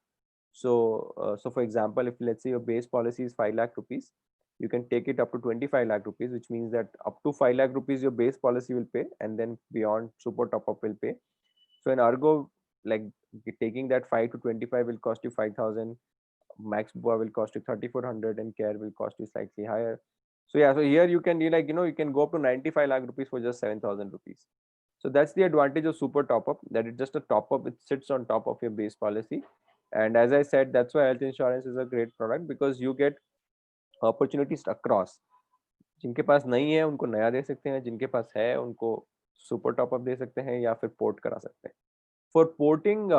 So for example, if let's say your base policy is 5 lakh rupees, you can take it up to 25 lakh rupees, which means that up to 5 lakh rupees your base policy will pay, and then beyond super top up will pay. So in Argo, like taking that 5 to 25 will cost you 5,000, Max Boa will cost you 3,400, and Care will cost you slightly higher. So yeah, so here you can you can go up to 95 lakh rupees for just 7,000 rupees. So that's the advantage of super top up, that it's just a top up, it sits on top of your base policy. And as I said, that's why health insurance is a great product, because you get opportunities across. जिनके पास नहीं है उनको नया दे सकते हैं, जिनके पास है उनको सुपर टॉप अप दे सकते हैं या फिर पोर्ट करा सकते हैं. For porting,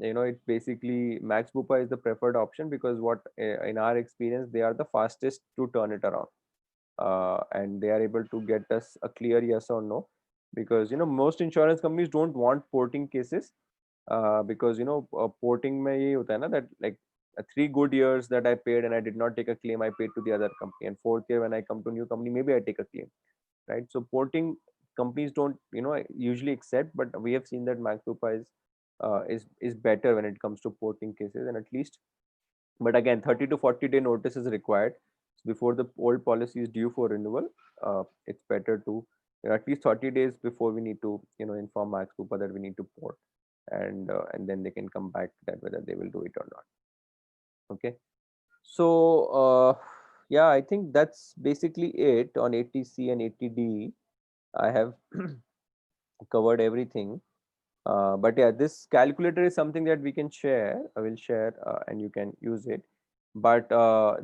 it basically Max Bupa is the preferred option, because what in our experience they are the fastest to turn it around, and they are able to get us a clear yes or no, because most insurance companies don't want porting cases, because porting में ये होता है ना, that like 3 good years that I paid and I did not take a claim, I paid to the other company, and 4th year when I come to new company, maybe I take a claim, right? So porting companies don't usually accept, but we have seen that Max Bupa is better when it comes to porting cases, and at least, but again 30 to 40-day notice is required. So before the old policy is due for renewal, it's better to at least 30 days before we need to inform Max Bupa that we need to port, and then they can come back that whether they will do it or not. Okay, so yeah, I think that's basically it on 80C and 80D. I have covered everything. But yeah, this calculator is something that we can share. I will share, and you can use it. But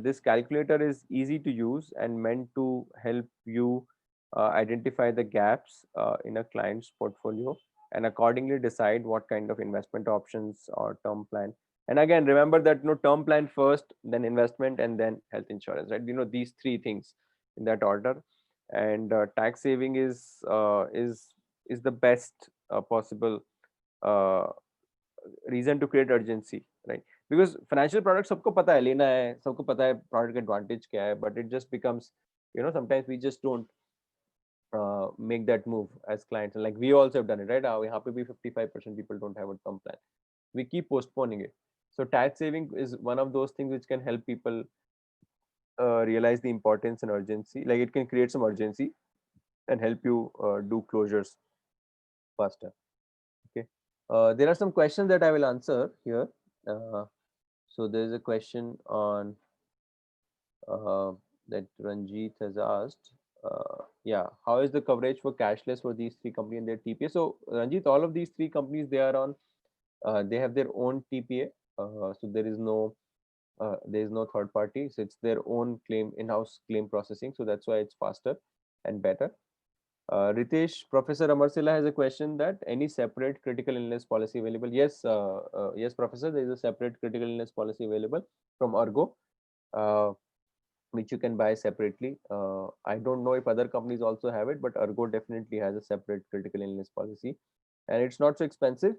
this calculator is easy to use and meant to help you identify the gaps in a client's portfolio, and accordingly decide what kind of investment options or term plan. And again, remember that term plan first, then investment, and then health insurance, right? These three things in that order. And tax saving is the best possible reason to create urgency, right? Because financial products सबको पता है लेना है, सबको पता है product advantage क्या है, but it just becomes sometimes we just don't make that move as clients, and like we also have done it, right? यहाँ पे भी 55% people don't have a term plan. We keep postponing it. So tax saving is one of those things which can help people realize the importance and urgency. Like it can create some urgency and help you do closures faster. Okay. There are some questions that I will answer here. So there is a question on that Ranjit has asked. Yeah, how is the coverage for cashless for these three companies and their TPA? So Ranjit, all of these three companies, they are on, they have their own TPA. So there is no third party. So it's their own claim, in-house claim processing. So that's why it's faster and better. Ritesh, Professor Amarsila has a question that any separate critical illness policy available? Yes, yes, Professor, there is a separate critical illness policy available from Ergo, which you can buy separately. I don't know if other companies also have it, but Ergo definitely has a separate critical illness policy, and it's not so expensive.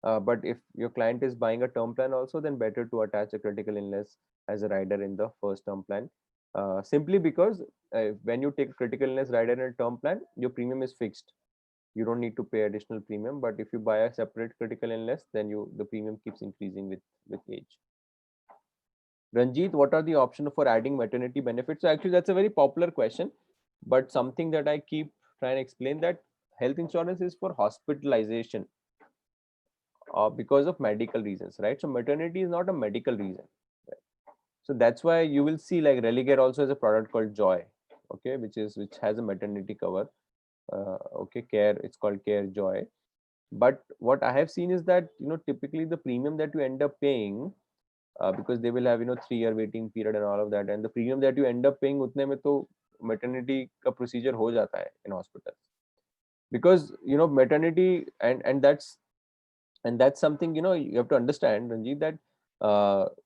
But if your client is buying a term plan also, then better to attach a critical illness as a rider in the first term plan. Simply because when you take a critical illness rider in a term plan, your premium is fixed. You don't need to pay additional premium. But if you buy a separate critical illness, then the premium keeps increasing with age. Ranjit, what are the options for adding maternity benefits? So actually, that's a very popular question, but something that I keep trying to explain, that health insurance is for hospitalization because of medical reasons, right? So maternity is not a medical reason. Right? So that's why you will see like Religare also has a product called Joy, okay, which has a maternity cover. Okay, Care, it's called Care Joy. But what I have seen is that typically the premium that you end up paying, because they will have 3-year waiting period and all of that, and the premium that you end up paying utne mein to maternity ka procedure ho jata hai in hospitals, because maternity and that's something you have to understand, Ranjit, that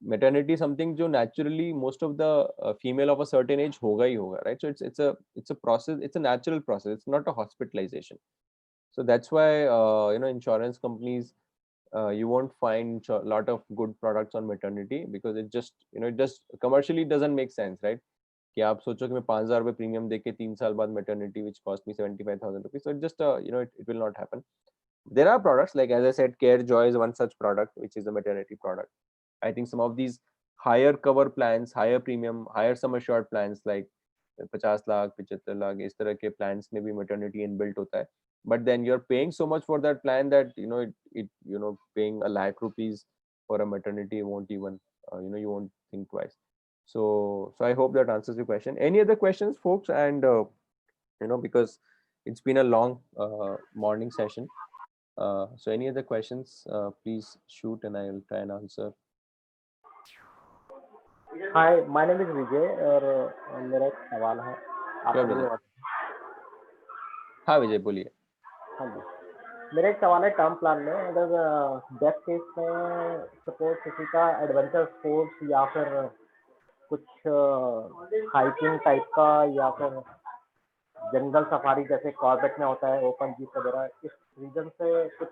maternity is something jo naturally most of the female of a certain age hoga hi hoga, right? So it's a process, it's a natural process, it's not a hospitalization. So that's why insurance companies, you won't find a lot of good products on maternity, because it just commercially doesn't make sense, right? कि आप सोचो कि मैं 5,000 रुपए premium देके 3 साल बाद maternity which cost me 75,000 rupees, so it just it will not happen. There are products like, as I said, Care Joy is one such product, which is a maternity product. I think some of these higher cover plans, higher premium, higher sum assured plans like 50 lakh 75 lakh इस तरह के plans में भी maternity inbuilt होता है, but then you're paying so much for that plan that paying 1 lakh rupees for a maternity won't even you won't think twice. So I hope that answers your question. Any other questions, folks? And because it's been a long morning session, so any other questions, please shoot and I will try and answer. Hi, my name is Vijay और मेरा एक सवाल है Sure, Vijay. हाँ विजय बोलिए. हाँ जी, मेरा एक सवाल है टर्म प्लान में, अगर डेथ केस में सपोज किसी का एडवेंचर स्पोर्ट्स या फिर कुछ हाइकिंग टाइप का या फिर जंगल सफारी जैसे कॉर्बेट में होता है, ओपन जीप वगैरह, इस रीजन से कुछ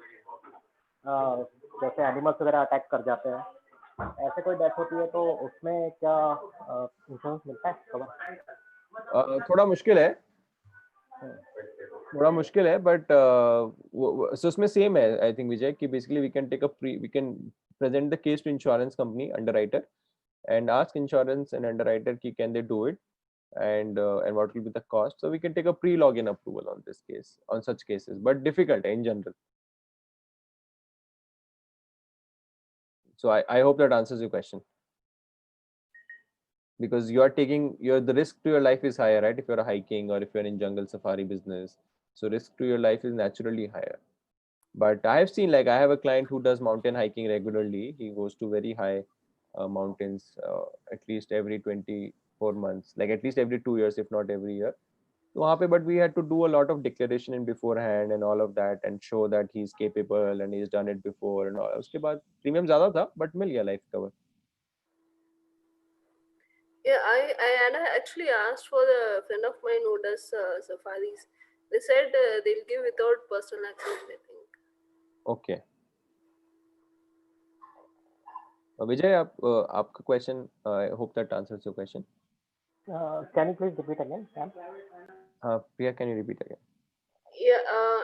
जैसे एनिमल्स वगैरह अटैक कर जाते हैं, ऐसे कोई डेथ होती है तो उसमें क्या इंश्योरेंस मिलता है कवर? थोड़ा मुश्किल है, बट so उसमें सेम है आई थिंक विजय, कि basically we can present the case to insurance company underwriter and ask insurance and underwriter ki can they do it, and what will be the cost. So we can take a pre-login approval on this case, on such cases, but difficult in general. So I hope that answers your question, because you are taking the risk to your life is higher, right? If you're hiking or if you're in jungle safari business, so risk to your life is naturally higher. But I have seen, like, I have a client who does mountain hiking regularly. He goes to very high mountains at least every 24 months, like at least every 2 years, if not every year. So वहाँ पे, but we had to do a lot of declaration in beforehand and all of that, and show that he's capable and he's done it before and all. उसके बाद premium ज़्यादा था, but मिल गया life cover. Yeah, I had actually asked for the friend of mine who does safaris. They said they'll give without personal accident, I think. Okay. Vijay, आपका question, I hope that answers your question. Can you please repeat again, Sam? Priya, can you repeat again? Yeah,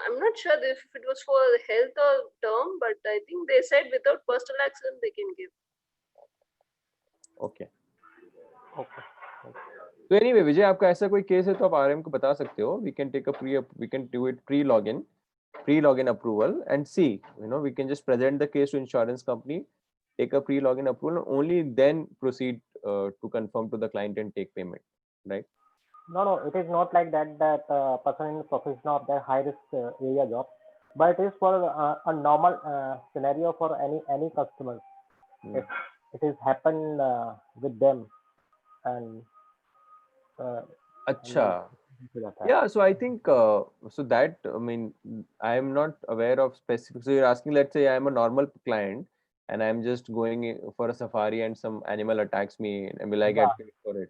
I'm not sure if it was for health or term, but I think they said without personal accident they can give. Okay. Okay. So anyway, Vijay, आपका ऐसा कोई case है तो आप RM को बता सकते हो. We can do it pre-login approval and see, we can just present the case to insurance company, take a pre-login approval, only then proceed to confirm to the client and take payment, right? No, it is not like that. That person in profession of their high risk area job, but it is for a normal scenario for any customer. Hmm. If it is happened with them, and Acha. to that. Yeah, so I think so that I mean I am not aware of specific. So you're asking, let's say I am a normal client and I'm just going for a safari and some animal attacks me, and will I Yeah. get paid for it?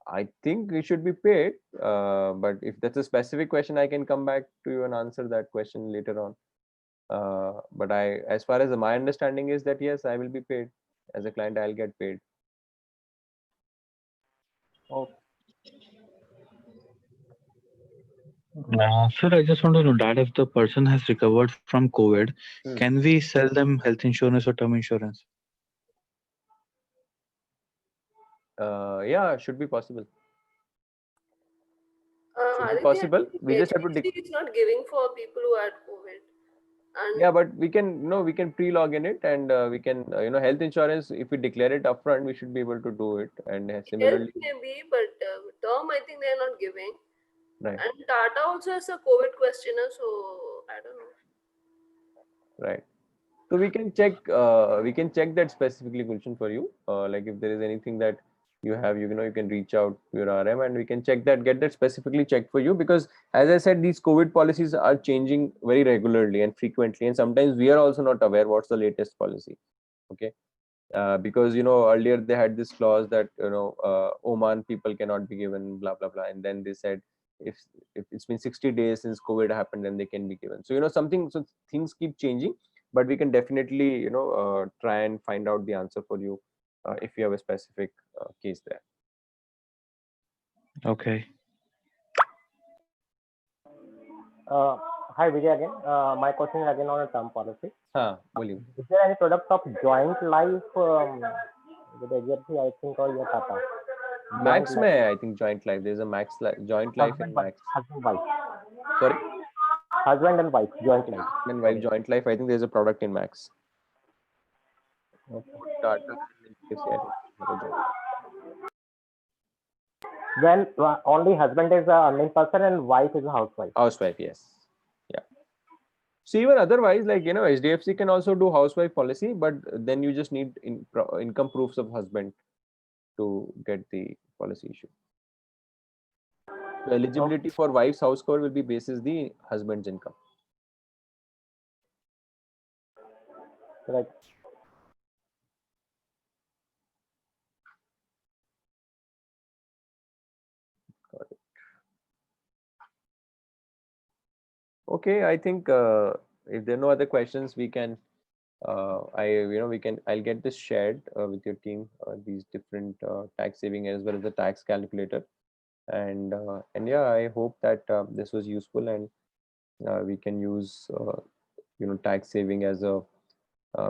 I think we should be paid. But if that's a specific question, I can come back to you and answer that question later on. But as far as my understanding is that yes, I will be paid as a client. I'll get paid. Oh, Sir, I just want to know that if the person has recovered from COVID, Hmm. can we sell them health insurance or term insurance? Yeah, should be possible. Should be Aditya, possible. We just have to. HDFC is not giving for people who had COVID. And Yeah, but we can we can pre-log in it, and we can health insurance, if we declare it upfront, we should be able to do it. And health similarly, may be, but term I think they're not giving. right, And Tata also has a COVID questionnaire, so I don't know. right. So we can check that specifically, Gulshan, for you. Like if there is anything that you have, you can reach out to your RM and we can check that, get that specifically checked for you, because as I said, these COVID policies are changing very regularly and frequently, and sometimes we are also not aware what's the latest policy. Okay. Because earlier they had this clause that Oman people cannot be given blah blah blah, and then they said if it's been 60 days since COVID happened, then they can be given. So so things keep changing, but we can definitely try and find out the answer for you if you have a specific case there. Okay. hi Vijay again. My question is again on a term policy. William. Is there any product of joint life with HDFC, I think, or your Tata? Max Joint mein, I think joint life. There's a joint life in Max. Husband wife. Sorry, Husband and wife joint life. and wife joint life. I think there's a product in Max. Tata, HDFC, I think, have a joint. When only husband is a earning person and wife is a housewife. Housewife, yes. Yeah. So even otherwise, like HDFC can also do housewife policy, but then you just need income proofs of husband to get the policy issue. So eligibility for wife's house cover will be basis the husband's income. Right. Got it. Okay, I think if there are no other questions, we can I'll get this shared with your team, these different tax saving as well as the tax calculator, and yeah, I hope that this was useful, and we can use tax saving as a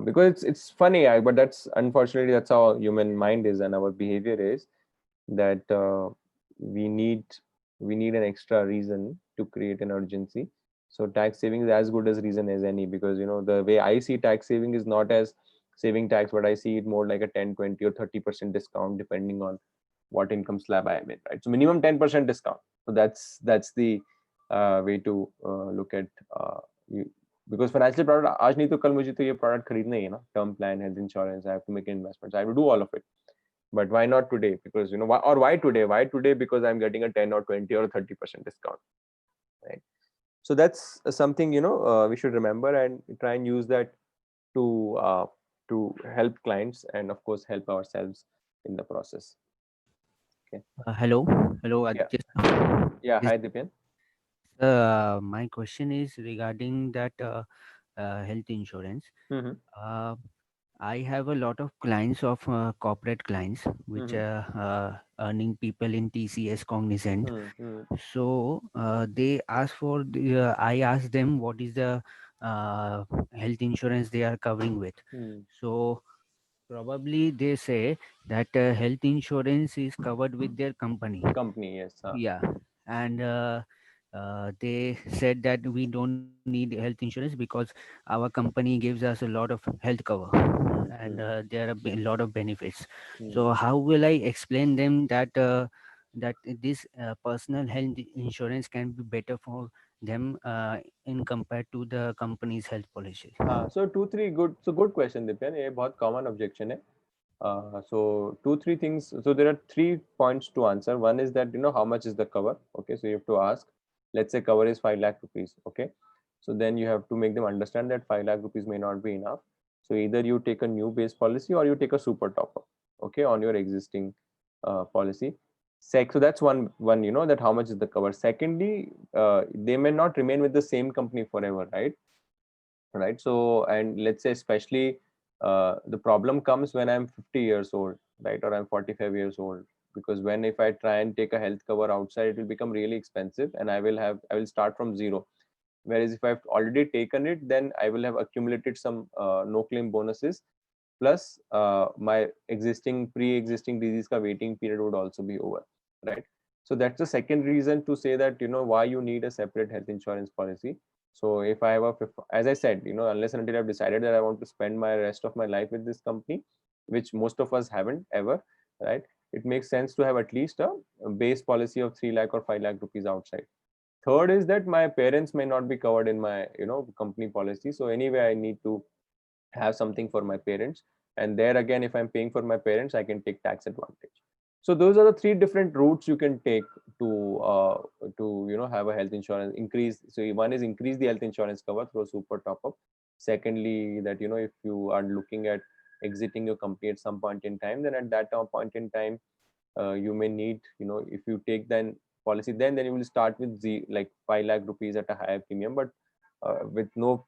because it's funny, but that's unfortunately that's how human mind is and our behavior is, that we need an extra reason to create an urgency. So tax saving is as good as reason as any, because the way I see tax saving is not as saving tax, but I see it more like a 10, 20 or 30% discount depending on what income slab I am in, right? So minimum 10% discount. So that's the way to look at you, because financial product, आज नहीं तो कल मुझे तो ये product खरीदना ही है ना, term plan, health insurance, I have to make investments, I have to do all of it. But why not today? Because why today? Why today? Because I'm getting a 10 or 20 or 30% discount, right? So that's something we should remember and try and use that to help clients and of course help ourselves in the process. Okay. Hello, Aditya. Yeah. Hi, Dipyan. My question is regarding that health insurance. Mm-hmm. I have a lot of clients of corporate clients, which are earning people in TCS Cognizant. So they ask for I ask them what is the health insurance they are covering with. So probably they say that health insurance is covered with their company. Company, yes. Yeah, and they said that we don't need health insurance because our company gives us a lot of health cover, and there are a lot of benefits. So how will I explain them that that this personal health insurance can be better for them in compared to the company's health policy? So good question, Dipyan. ये बहुत common objection है. So 2-3 things. So there are 3 points to answer. One is that how much is the cover. Okay, so you have to ask. Let's say cover is 5 lakh rupees. Okay, so then you have to make them understand that 5 lakh rupees may not be enough. So either you take a new base policy or you take a super top up. Okay, on your existing policy. So that's one that how much is the cover. Secondly, they may not remain with the same company forever, right? So, and let's say especially the problem comes when I'm 50 years old, right? Or I'm 45 years old, because if I try and take a health cover outside, it will become really expensive and I will start from zero. Whereas if I've already taken it, then I will have accumulated some no claim bonuses, plus my pre-existing disease ka waiting period would also be over, right? So that's the second reason to say that why you need a separate health insurance policy. So if I have as I said, unless and until I've decided that I want to spend my rest of my life with this company, which most of us haven't ever, right? It makes sense to have at least a base policy of 3 lakh or 5 lakh rupees outside. Third is that my parents may not be covered in my company policy. So anyway, I need to have something for my parents. And there again, if I'm paying for my parents, I can take tax advantage. So those are the 3 different routes you can take to have a health insurance increase. So one is increase the health insurance cover through a super top up. Secondly, that if you are looking at exiting your company at some point in time, then at that point in time, you may need, if you take then policy, then you will start with 5 lakh rupees at a higher premium, but with no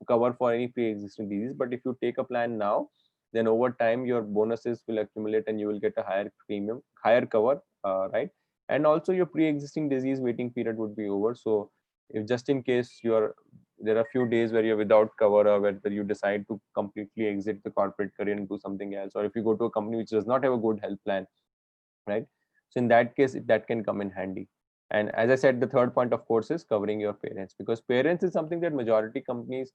cover for any pre-existing disease. But if you take a plan now, then over time your bonuses will accumulate and you will get a higher premium, higher cover, right? And also your pre-existing disease waiting period would be over. So if just in case there are a few days where you're without cover, or whether you decide to completely exit the corporate career and do something else, or if you go to a company which does not have a good health plan, right? So in that case, that can come in handy. And as I said, the third point, of course, is covering your parents, because parents is something that majority companies,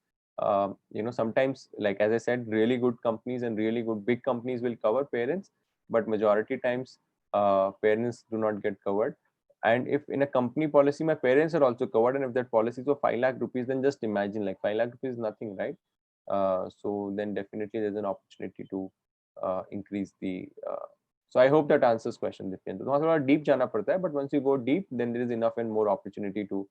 sometimes, like as I said, really good companies and really good big companies will cover parents, but majority times parents do not get covered. And if in a company policy, my parents are also covered, and if that policy is for 5 lakh rupees, then just imagine, like 5 lakh rupees is nothing, right? So then definitely there's an opportunity to increase the so I hope that answers question, Dipyan. तो थोड़ा deep जाना पड़ता है, but once you go deep, then there is enough and more opportunity to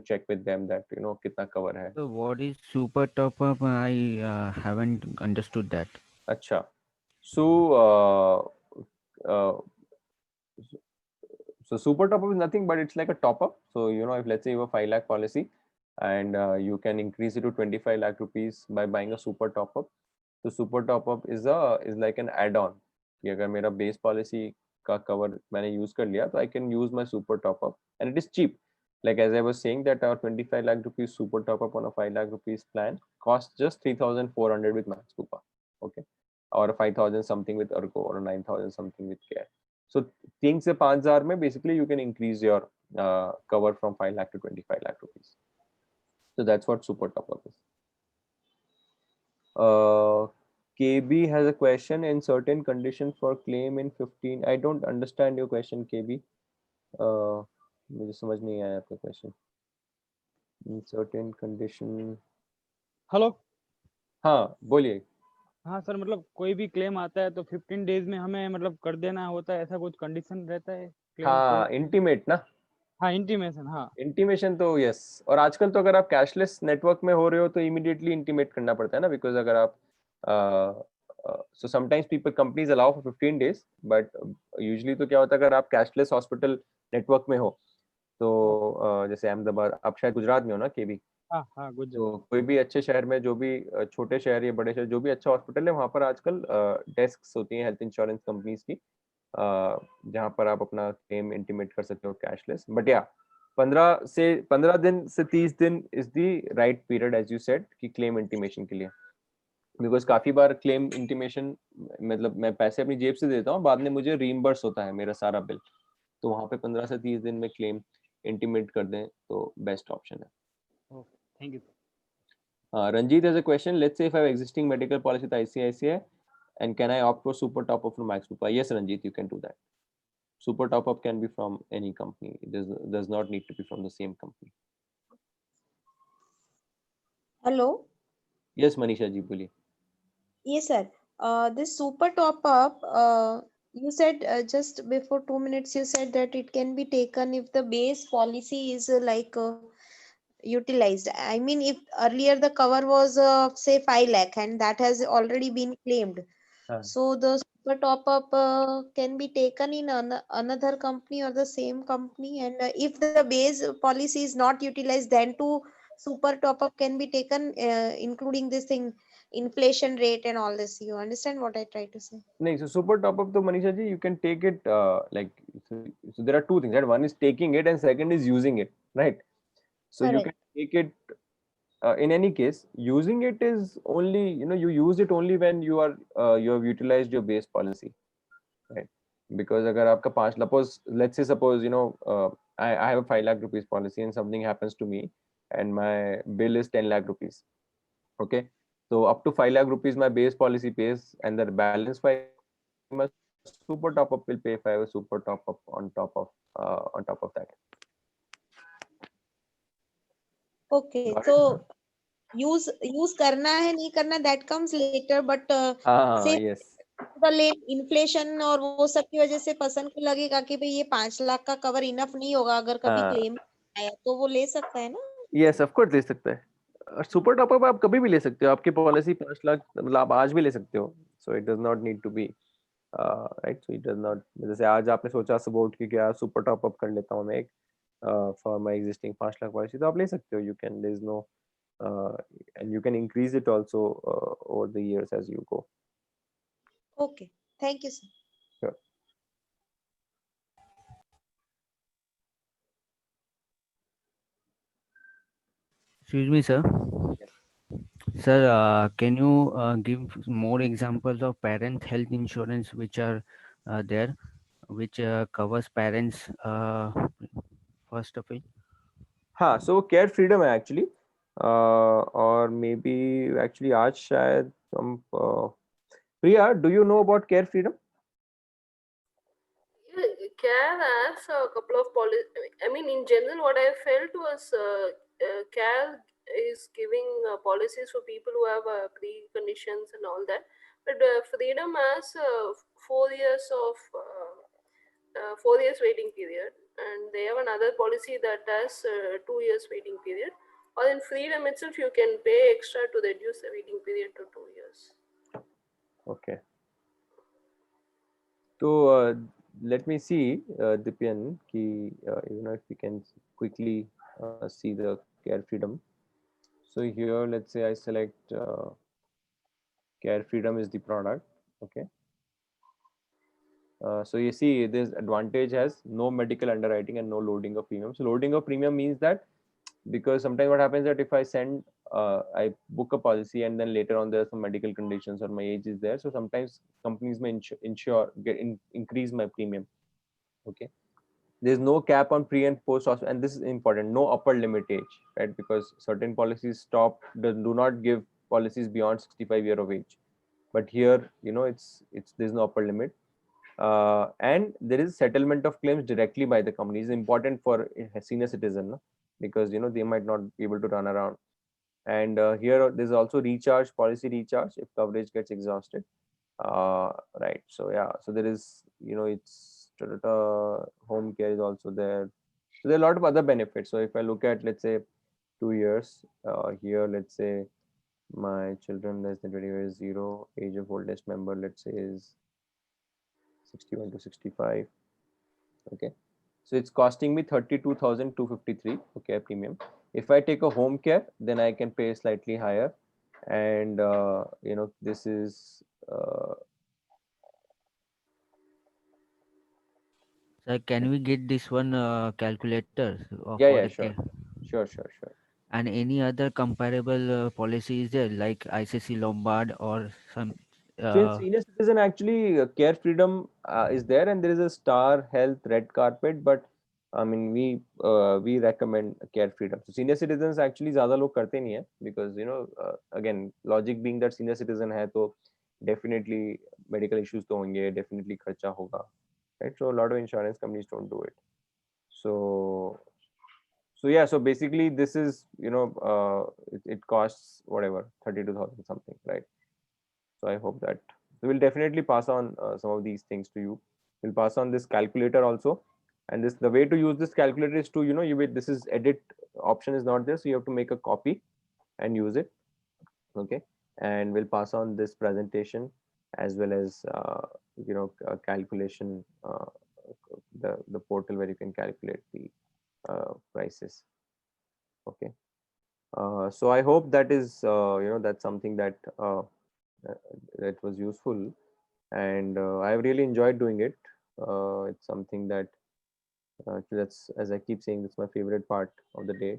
check with them that कितना cover है. So what is super top up? I haven't understood that. अच्छा, so super top up is nothing but it's like a top up. So if let's say you have a 5 lakh policy and you can increase it to 25 lakh rupees by buying a super top up. So super top up is like an add-on. कि अगर मेरा base policy का cover मैंने use कर लिया, तो I can use my super top up and it is cheap. Like as I was saying that our 25 lakh rupees super top up on a 5 lakh rupees plan costs just 3,400 with Max Coupa, okay, or 5,000 something with Ergo, or 9,000 something with Care. So 3 से 5,000 में basically you can increase your cover from 5 lakh to 25 lakh rupees. So that's what super top up is. KB has a question: in certain conditions for claim in 15. I don't understand your question, KB. मुझे समझ नहीं आया आपका question. In certain condition. Hello. हाँ बोलिए. हाँ sir, मतलब कोई भी क्लेम आता है तो 15 डेज में हमें मतलब कर देना होता है, ऐसा कुछ कंडीशन रहता है? हाँ, इंटीमेट ना. हाँ, इंटीमेशन. हाँ, इंटीमेशन तो यस. और आजकल तो अगर आप कैशलेस नेटवर्क में हो रहे हो तो इमीडिएटली इंटीमेट करना पड़ता है ना, बिकॉज अगर आप so sometimes companies allow for 15 days, but usually तो क्या होता है अगर आप कैशलेस हॉस्पिटल नेटवर्क में हो तो जैसे अहमदाबाद, आप शायद गुजरात में हो ना केबी. हाँ गुजरात. तो कोई भी अच्छे शहर में, जो भी छोटे शहर या बड़े शहर, जो भी अच्छा हॉस्पिटल है, वहाँ पर आजकल डेस्क होती हैं हेल्थ इंश्योरेंस कंपनीज की, जहाँ पर आप अपना क्लेम इंटीमेट कर सकते हो कैशलेस. बट या 15 दिन से 30 दिन is the right period as you said कि क्लेम इंटीमेशन के लिए. बिकॉज काफी बार क्लेम इंटीमेशन मतलब मैं पैसे अपनी जेब से देता हूँ, बाद में मुझे रीइंबर्स होता है मेरा सारा बिल, तो वहाँ पे 15 से 30 दिन में क्लेम इंटीमेट कर दें तो बेस्ट ऑप्शन है. Thank you. Ranjit has a question. Let's say if I have existing medical policy with ICICI, and can I opt for super top up from Max Super? Yes, Ranjit, you can do that. Super top up can be from any company. It does not need to be from the same company. Hello. Yes, Manisha ji, boliye. Yes, sir. This super top up, you said just before 2 minutes, you said that it can be taken if the base policy is utilized. I mean, if earlier the cover was say 5 lakh and that has already been claimed. So the super top up can be taken in another company or the same company. And if the base policy is not utilized, then too super top up can be taken, including this thing, inflation rate and all this. You understand what I try to say? No, so super top up to Manisha ji, you can take it so there are two things, right? One is taking it and second is using it, right? So you can take it in any case. Using it is only, you use it only when you have utilized your base policy, right? Because agar aapka 5 lakh, let's say suppose I have a 5 lakh rupees policy and something happens to me and my bill is 10 lakh rupees. Okay, so up to 5 lakh rupees my base policy pays, and the balance 5 my super top up will pay if I have a super top up on top of that. Okay, so use karna hai nahi karna, that comes later, but say yes. the inflation और वो सब की वजह से person को लगेगा कि भाई ये 5 लाख का कवर इनफ नहीं होगा, अगर कभी क्लेम आया तो वो ले सकता है ना? यस, ऑफ कोर्स ले सकता है. सुपर टॉप अप आप कभी भी ले सकते हो. आपकी पॉलिसी 5 लाख, मतलब आप आज भी ले सकते हो. So it does not need to be right. So it does not, जैसे आज आपने सोचा सपोर्ट की क्या सुपर टॉप अप कर लेता हूँ मैं एक for my existing 5 lakh policy, तो आप ले सकते हो. You can, there is no and you can increase it also over the years as you go. Okay, thank you, sir. Sure. Excuse me, sir. Sir, can you give more examples of parent health insurance which are there, which covers parents first of it? हाँ, so care freedom है actually, or maybe actually आज शायद हम Priya, do you know about care freedom? Yeah, CARE has a couple of policies. I mean, in general, what I felt was CARE is giving policies for people who have pre-conditions and all that. But Freedom has 4 years of 4 years waiting period, and they have another policy that has 2 years waiting period. Or in Freedom itself, you can pay extra to reduce the waiting period to 2 years. Okay. So let me see, Dipyan, ki if we can quickly see the care freedom. So here, let's say I select care freedom is the product. Okay. So you see this advantage has no medical underwriting and no loading of premium. So loading of premium means that, because sometimes what happens that if I send I book a policy and then later on there are some medical conditions or my age is there, so sometimes companies may increase my premium. Okay, there's no cap on pre and post hospital, and this is important, no upper limit age, right? Because certain policies do not give policies beyond 65 year of age, but here it's there's no upper limit. And there is settlement of claims directly by the company. Is important for a senior citizen, no? Because they might not be able to run around. And here there's also policy recharge if coverage gets exhausted, right? So yeah, so there is it's Toyota home care is also there. So there are a lot of other benefits. So if I look at, let's say, 2 years here, let's say my children less than 20 years, 0 age of oldest member, let's say, is 61 to 65. Okay, so it's costing me 32,253. Okay, premium. If I take a home care, then I can pay slightly higher, and this is Sir, can we get this one calculator for yeah, the sure. And any other comparable policy is there, like ICICI Lombard or some? So in senior citizen, actually, care freedom is there, and there is a Star Health Red Carpet. But I mean, we recommend carefree term. So senior citizens actually ज़्यादा लोग करते नहीं है, because again logic being that senior citizen है तो definitely medical issues तो होंगे, definitely खर्चा होगा, right? So a lot of insurance companies don't do it. So yeah, so basically this is it costs whatever 32,000 something, right? So I hope that we'll definitely pass on some of these things to you. We'll pass on this calculator also, and the way to use this calculator is to this is edit option is not there, so you have to make a copy and use it. Okay, and we'll pass on this presentation as well as calculation, the portal where you can calculate the prices. Okay, so I hope that is that's something that that was useful, and I've really enjoyed doing it. It's something that that's, as I keep saying, that's my favorite part of the day,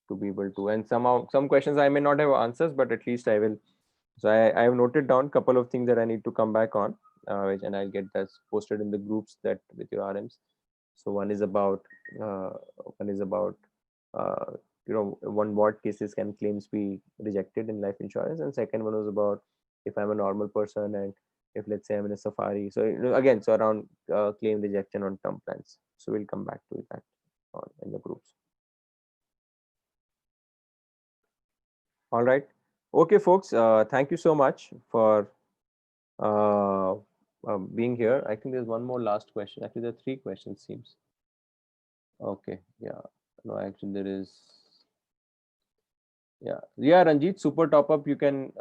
to be able to, and somehow some questions I may not have answers, but at least I will. So I have noted down a couple of things that I need to come back on, and I'll get that posted in the groups that with your RMs. So one is about what cases can claims be rejected in life insurance, and second one was about if I'm a normal person and if, let's say, I'm in a safari. So again, so around claim rejection on term plans. So we'll come back to that in the groups. All right. Okay, folks. Thank you so much for being here. I think there's one more last question. Actually, there are 3 questions, seems. Okay. Yeah. No, actually, there is. Yeah. Ranjit, super top up, you can.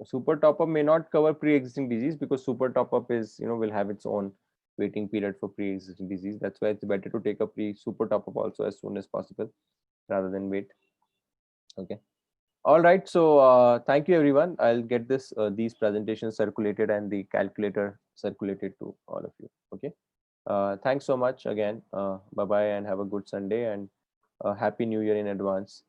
Super top up may not cover pre-existing disease, because super top up is will have its own waiting period for pre-existing disease. That's why it's better to take a super top up also as soon as possible rather than wait. Okay. All right. So thank you, everyone. I'll get these presentations circulated and the calculator circulated to all of you. Okay. Thanks so much again. Bye bye, and have a good Sunday, and happy New Year in advance.